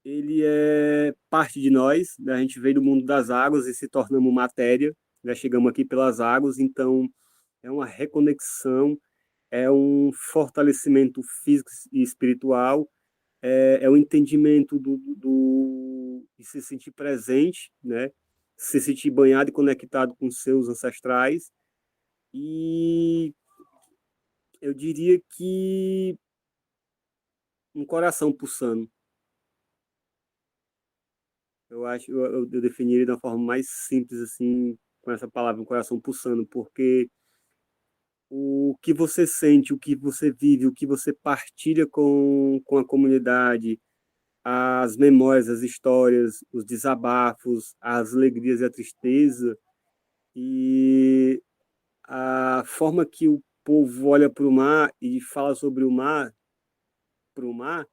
ele é parte de nós, né? A gente veio do mundo das águas e se tornamos matéria, né? Chegamos aqui pelas águas, então é uma reconexão, é um fortalecimento físico e espiritual, é o entendimento de se sentir presente, né? Se sentir banhado e conectado com seus ancestrais. E eu diria que um coração pulsando. Eu definiria de uma forma mais simples, assim, com essa palavra, um coração pulsando, porque o que você sente, o que você vive, o que você partilha com a comunidade, as memórias, as histórias, os desabafos, as alegrias e a tristeza, e a forma que o povo olha para o mar e fala sobre o mar, para o mar,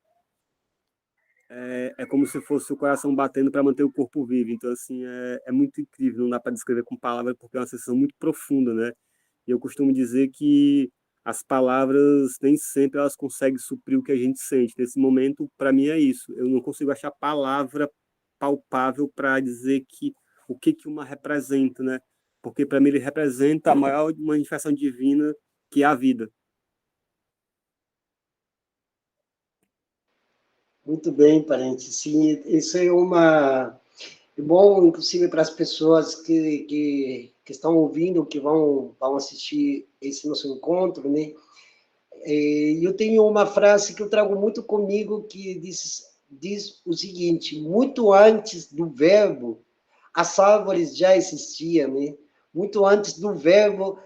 é como se fosse o coração batendo para manter o corpo vivo. Então, assim, é muito incrível, não dá para descrever com palavras, porque é uma sensação muito profunda, né? E eu costumo dizer que as palavras nem sempre elas conseguem suprir o que a gente sente. Nesse momento, para mim, é isso. Eu não consigo achar palavra palpável para dizer o que uma representa, né? Porque para mim ele representa a maior manifestação divina, que é a vida. Muito bem, parente. Sim, isso é bom, inclusive, para as pessoas que estão ouvindo, que vão assistir esse nosso encontro, né? Eu tenho uma frase que eu trago muito comigo, que diz o seguinte: muito antes do verbo, as árvores já existiam, né? Muito antes do verbo,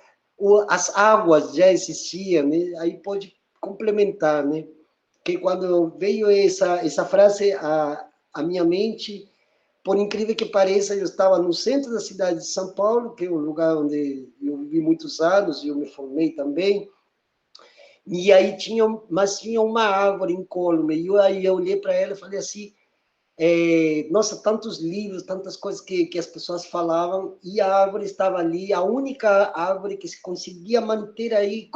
as águas já existiam, né? Aí pode complementar, né? Que quando veio essa frase à minha mente, por incrível que pareça, eu estava no centro da cidade de São Paulo, que é o lugar onde eu vivi muitos anos e eu me formei também. E aí tinha uma árvore incólume, e aí eu olhei para ela e falei assim, nossa, tantos livros, tantas coisas que as pessoas falavam, e a árvore estava ali, a única árvore que se conseguia manter aí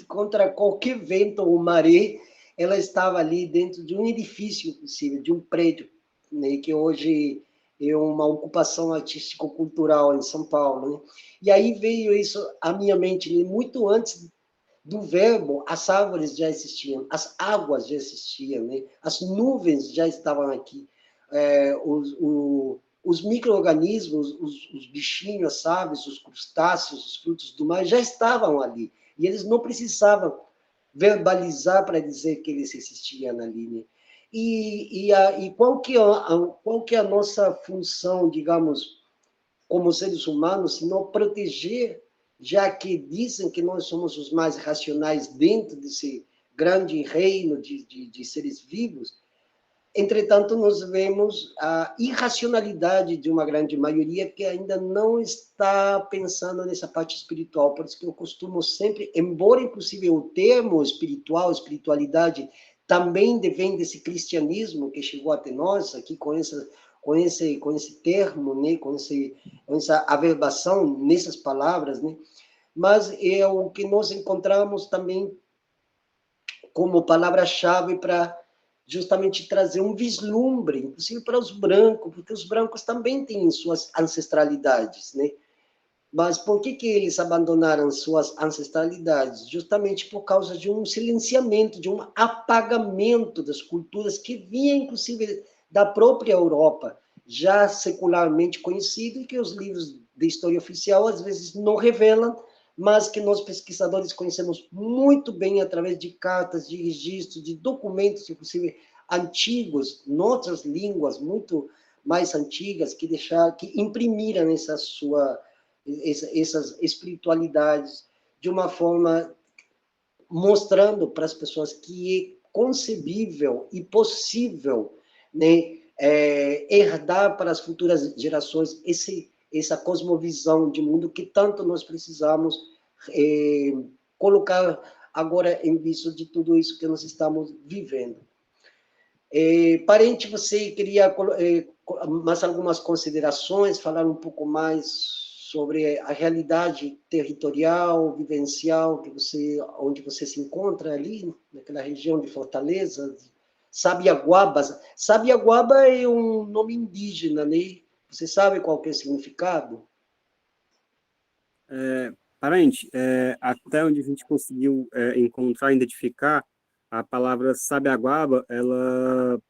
contra qualquer vento ou maré, ela estava ali dentro de um edifício, inclusive, de um prédio, né, que hoje é uma ocupação artístico-cultural em São Paulo. Né? E aí veio isso à minha mente, né, muito antes do verbo, as árvores já existiam, as águas já existiam, né? As nuvens já estavam aqui, os micro-organismos, os bichinhos, as aves, os crustáceos, os frutos do mar já estavam ali, e eles não precisavam verbalizar para dizer que eles existiam ali, né? E qual que é a nossa função, digamos, como seres humanos, se não proteger, já que dizem que nós somos os mais racionais dentro desse grande reino de seres vivos. Entretanto, nós vemos a irracionalidade de uma grande maioria que ainda não está pensando nessa parte espiritual. Por isso que eu costumo sempre, embora inclusive o termo espiritual, espiritualidade, também vem desse cristianismo que chegou até nós, aqui com esse termo, né, com essa averbação nessas palavras, né, mas é o que nós encontramos também como palavra-chave para justamente trazer um vislumbre, inclusive para os brancos, porque os brancos também têm suas ancestralidades, né? Mas por que eles abandonaram suas ancestralidades? Justamente por causa de um silenciamento, de um apagamento das culturas que vinha, inclusive, da própria Europa, já secularmente conhecido, e que os livros de história oficial, às vezes, não revelam, mas que nós, pesquisadores, conhecemos muito bem através de cartas, de registros, de documentos, inclusive, antigos, em outras línguas muito mais antigas, que imprimiram essas espiritualidades de uma forma mostrando para as pessoas que é concebível e possível, né, herdar para as futuras gerações essa cosmovisão de mundo que tanto nós precisamos colocar agora em vista de tudo isso que nós estamos vivendo. Parente, você queria mais algumas considerações, falar um pouco mais sobre a realidade territorial, vivencial onde você se encontra ali, naquela região de Fortaleza, Sabiaguaba. Sabiaguaba é um nome indígena, né? Você sabe qual que é o significado? Parente, até onde a gente conseguiu encontrar, identificar, a palavra sabiaguaba, ela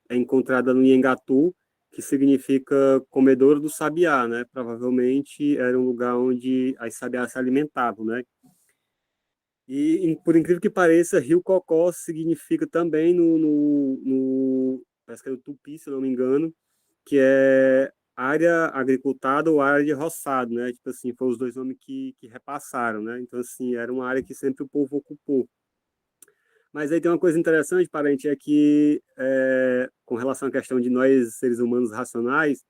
é encontrada no Nhengatu, que significa comedor do sabiá, né? Provavelmente era um lugar onde as sabiás se alimentavam, né? E, por incrível que pareça, Rio Cocó significa também parece que é no Tupi, se eu não me engano, que é área agricultada ou área de roçado, né? Tipo assim, foram os dois nomes que repassaram, né? Então, assim, era uma área que sempre o povo ocupou. Mas aí tem uma coisa interessante, parente, é que com relação à questão de nós, seres humanos racionais,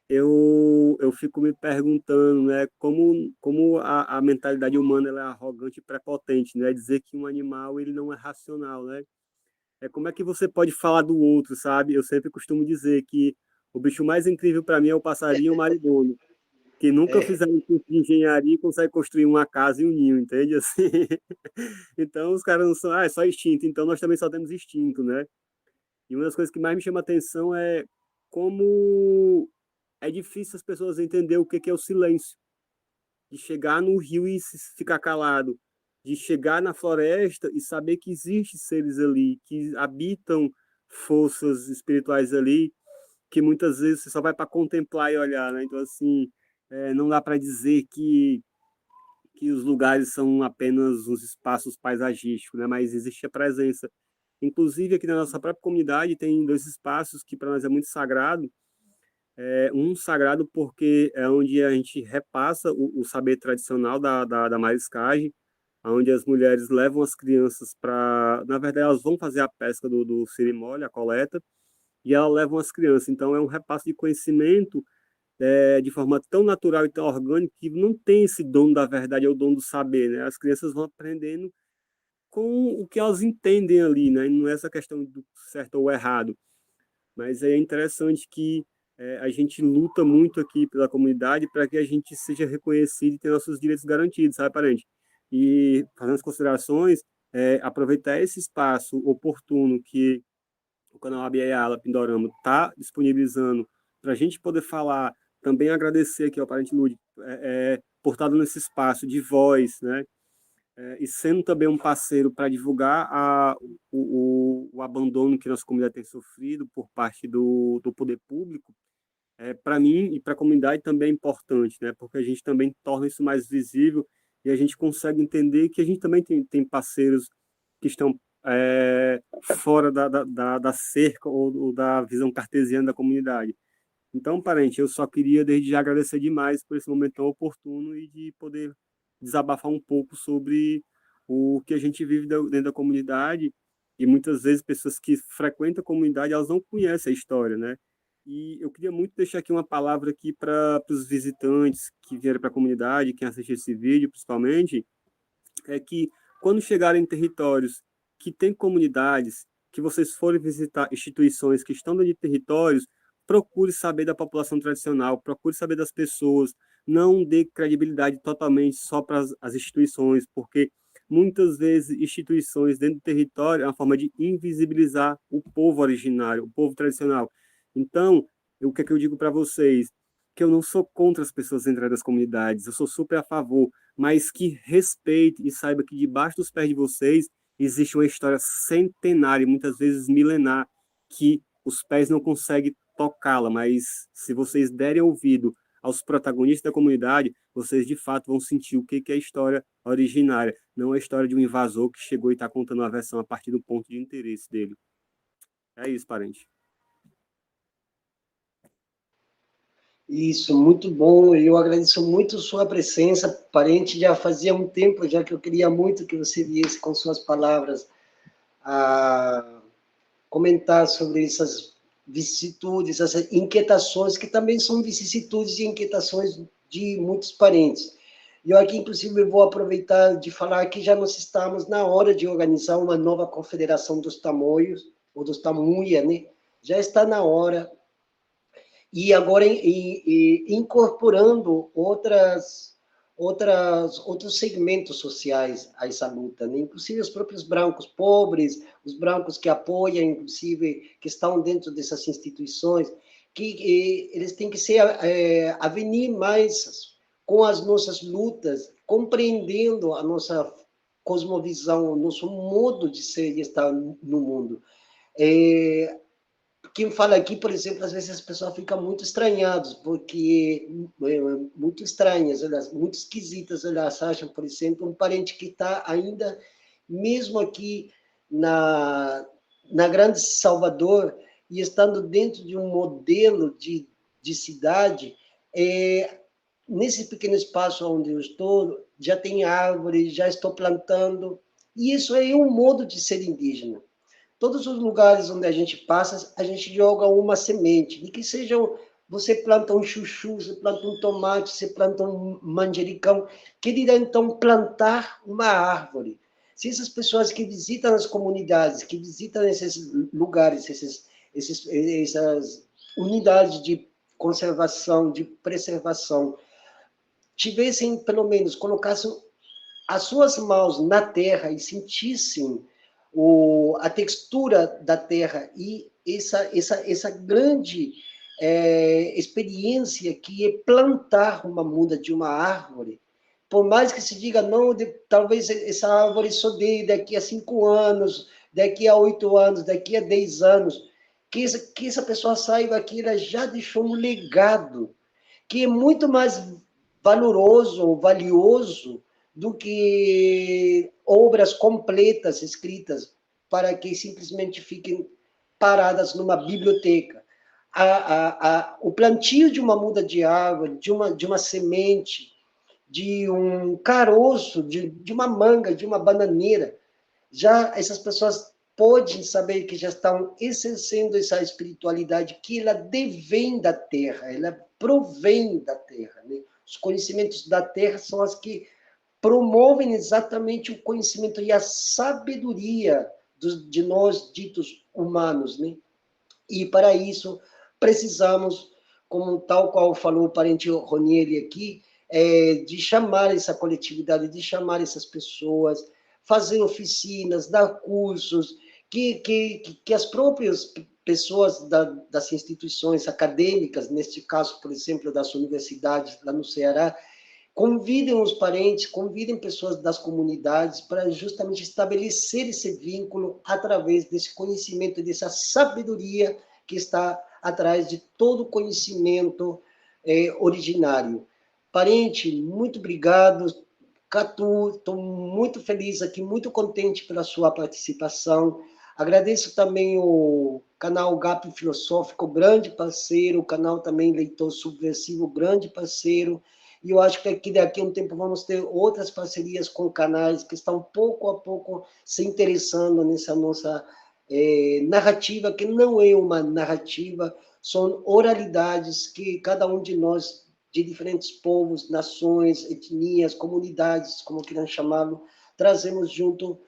eu fico me perguntando, né, como a mentalidade humana ela é arrogante e prepotente, né? Dizer que um animal ele não é racional, né? Como é que você pode falar do outro, sabe? Eu sempre costumo dizer que o bicho mais incrível para mim é o passarinho e o maridono, que nunca fizeram um curso de engenharia e consegue construir uma casa e um ninho, entende? Assim, então os caras não são, é só instinto, então nós também só temos instinto, né? E uma das coisas que mais me chama a atenção é como é difícil as pessoas entenderem o que é o silêncio, de chegar no rio e ficar calado, de chegar na floresta e saber que existem seres ali, que habitam forças espirituais ali, que muitas vezes você só vai para contemplar e olhar, né? Então, assim, não dá para dizer que os lugares são apenas uns espaços paisagísticos, né? Mas existe a presença. Inclusive, aqui na nossa própria comunidade tem dois espaços que para nós é muito sagrado. Um sagrado porque é onde a gente repassa o saber tradicional da mariscagem, onde as mulheres levam as crianças para... Na verdade, elas vão fazer a pesca do sirimole, a coleta, e elas levam as crianças. Então, é um repasso de conhecimento de forma tão natural e tão orgânica que não tem esse dono da verdade, é o dono do saber, né? As crianças vão aprendendo com o que elas entendem ali, né? E não é essa questão do certo ou errado, mas é interessante que a gente luta muito aqui pela comunidade para que a gente seja reconhecido e tenha nossos direitos garantidos, sabe, parente? E fazendo as considerações, aproveitar esse espaço oportuno que o canal Abiaiala Pindorama está disponibilizando para a gente poder falar, também agradecer aqui ao Parente Lúdico por estar dando esse espaço de voz, né? E sendo também um parceiro para divulgar o abandono que nossa comunidade tem sofrido por parte do poder público, para mim e para a comunidade também é importante, né? Porque a gente também torna isso mais visível e a gente consegue entender que a gente também tem parceiros que estão fora da cerca ou da visão cartesiana da comunidade. Então, parente, eu só queria desde já agradecer demais por esse momento tão oportuno e de poder desabafar um pouco sobre o que a gente vive dentro da comunidade e muitas vezes pessoas que frequentam a comunidade, elas não conhecem a história, né? E eu queria muito deixar aqui uma palavra aqui para os visitantes que vieram para a comunidade, quem assistir esse vídeo, principalmente, é que quando chegarem em territórios que têm comunidades que vocês forem visitar instituições que estão dentro de territórios, procure saber da população tradicional, procure saber das pessoas, não dê credibilidade totalmente só para as instituições, porque muitas vezes instituições dentro do território é uma forma de invisibilizar o povo originário, o povo tradicional. Então, o que é que eu digo para vocês? Que eu não sou contra as pessoas entrarem nas comunidades, eu sou super a favor, mas que respeite e saiba que debaixo dos pés de vocês existe uma história centenária, muitas vezes milenar, que os pés não conseguem tocá-la, mas se vocês derem ouvido aos protagonistas da comunidade, vocês de fato vão sentir o que é a história originária, não a história de um invasor que chegou e está contando uma versão a partir do ponto de interesse dele. É isso, parente. Isso, muito bom. Eu agradeço muito sua presença, parente. Já fazia um tempo já que eu queria muito que você viesse com suas palavras a comentar sobre essas vicissitudes, essas inquietações, que também são vicissitudes e inquietações de muitos parentes. E eu aqui, inclusive, vou aproveitar de falar que já nós estamos na hora de organizar uma nova confederação dos tamoios, ou dos tamuia, né? Já está na hora. E agora incorporando outros segmentos sociais a essa luta, né? Inclusive os próprios brancos pobres, os brancos que apoiam, inclusive, que estão dentro dessas instituições, que eles têm que avenir mais com as nossas lutas, compreendendo a nossa cosmovisão, o nosso modo de ser e estar no mundo. Quem fala aqui, por exemplo, às vezes as pessoas ficam muito estranhadas, porque muito estranhas, elas, muito esquisitas, elas acham, por exemplo, um parente que está ainda, mesmo aqui na Grande Salvador, e estando dentro de um modelo de cidade, nesse pequeno espaço onde eu estou, já tem árvores, já estou plantando, e isso é um modo de ser indígena. Todos os lugares onde a gente passa, a gente joga uma semente, de que seja, você planta um chuchu, você planta um tomate, você planta um manjericão, que dirá então plantar uma árvore. Se essas pessoas que visitam as comunidades, que visitam esses lugares, essas unidades de conservação, de preservação, tivessem, pelo menos, colocassem as suas mãos na terra e sentissem a textura da terra e essa grande experiência que é plantar uma muda de uma árvore, por mais que se diga, não, talvez essa árvore só dê daqui a 5 anos, daqui a 8 anos, daqui a 10 anos, que essa pessoa saiba que ela já deixou um legado, que é muito mais valoroso, valioso, do que obras completas escritas para que simplesmente fiquem paradas numa biblioteca. O plantio de uma muda de árvore, de uma semente, de um caroço, de uma manga, de uma bananeira, já essas pessoas podem saber que já estão exercendo essa espiritualidade que ela devém da terra, ela provém da terra, né? Os conhecimentos da terra são as que promovem exatamente o conhecimento e a sabedoria de nós ditos humanos, né? E para isso precisamos, como tal qual falou o parente Ronieri aqui, de chamar essa coletividade, de chamar essas pessoas, fazer oficinas, dar cursos, que as próprias pessoas das instituições acadêmicas, neste caso, por exemplo, das universidades lá no Ceará, convidem os parentes, convidem pessoas das comunidades para justamente estabelecer esse vínculo através desse conhecimento, dessa sabedoria que está atrás de todo conhecimento originário. Parente, muito obrigado. Catu, estou muito feliz aqui, muito contente pela sua participação. Agradeço também o canal GAP Filosófico, grande parceiro, o canal também Leitor Subversivo, grande parceiro. E eu acho que daqui a um tempo vamos ter outras parcerias com canais que estão pouco a pouco se interessando nessa nossa narrativa, que não é uma narrativa, são oralidades que cada um de nós, de diferentes povos, nações, etnias, comunidades, como queiram chamá-lo, trazemos junto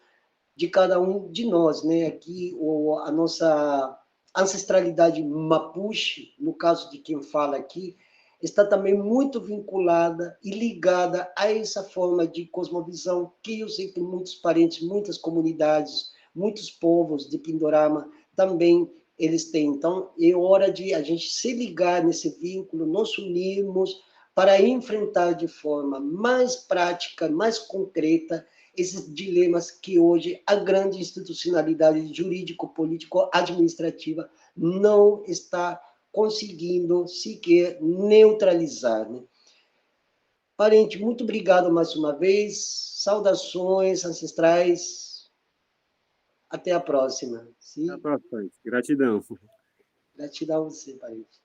de cada um de nós, né? Aqui, a nossa ancestralidade mapuche, no caso de quem fala aqui, está também muito vinculada e ligada a essa forma de cosmovisão que eu sei que muitos parentes, muitas comunidades, muitos povos de Pindorama também eles têm. Então, é hora de a gente se ligar nesse vínculo, nos unirmos para enfrentar de forma mais prática, mais concreta, esses dilemas que hoje a grande institucionalidade jurídico-político-administrativa não está conseguindo sequer neutralizar. Né? Parente, muito obrigado mais uma vez. Saudações ancestrais. Até a próxima. Até a próxima, parente. Gratidão. Gratidão a você, parente.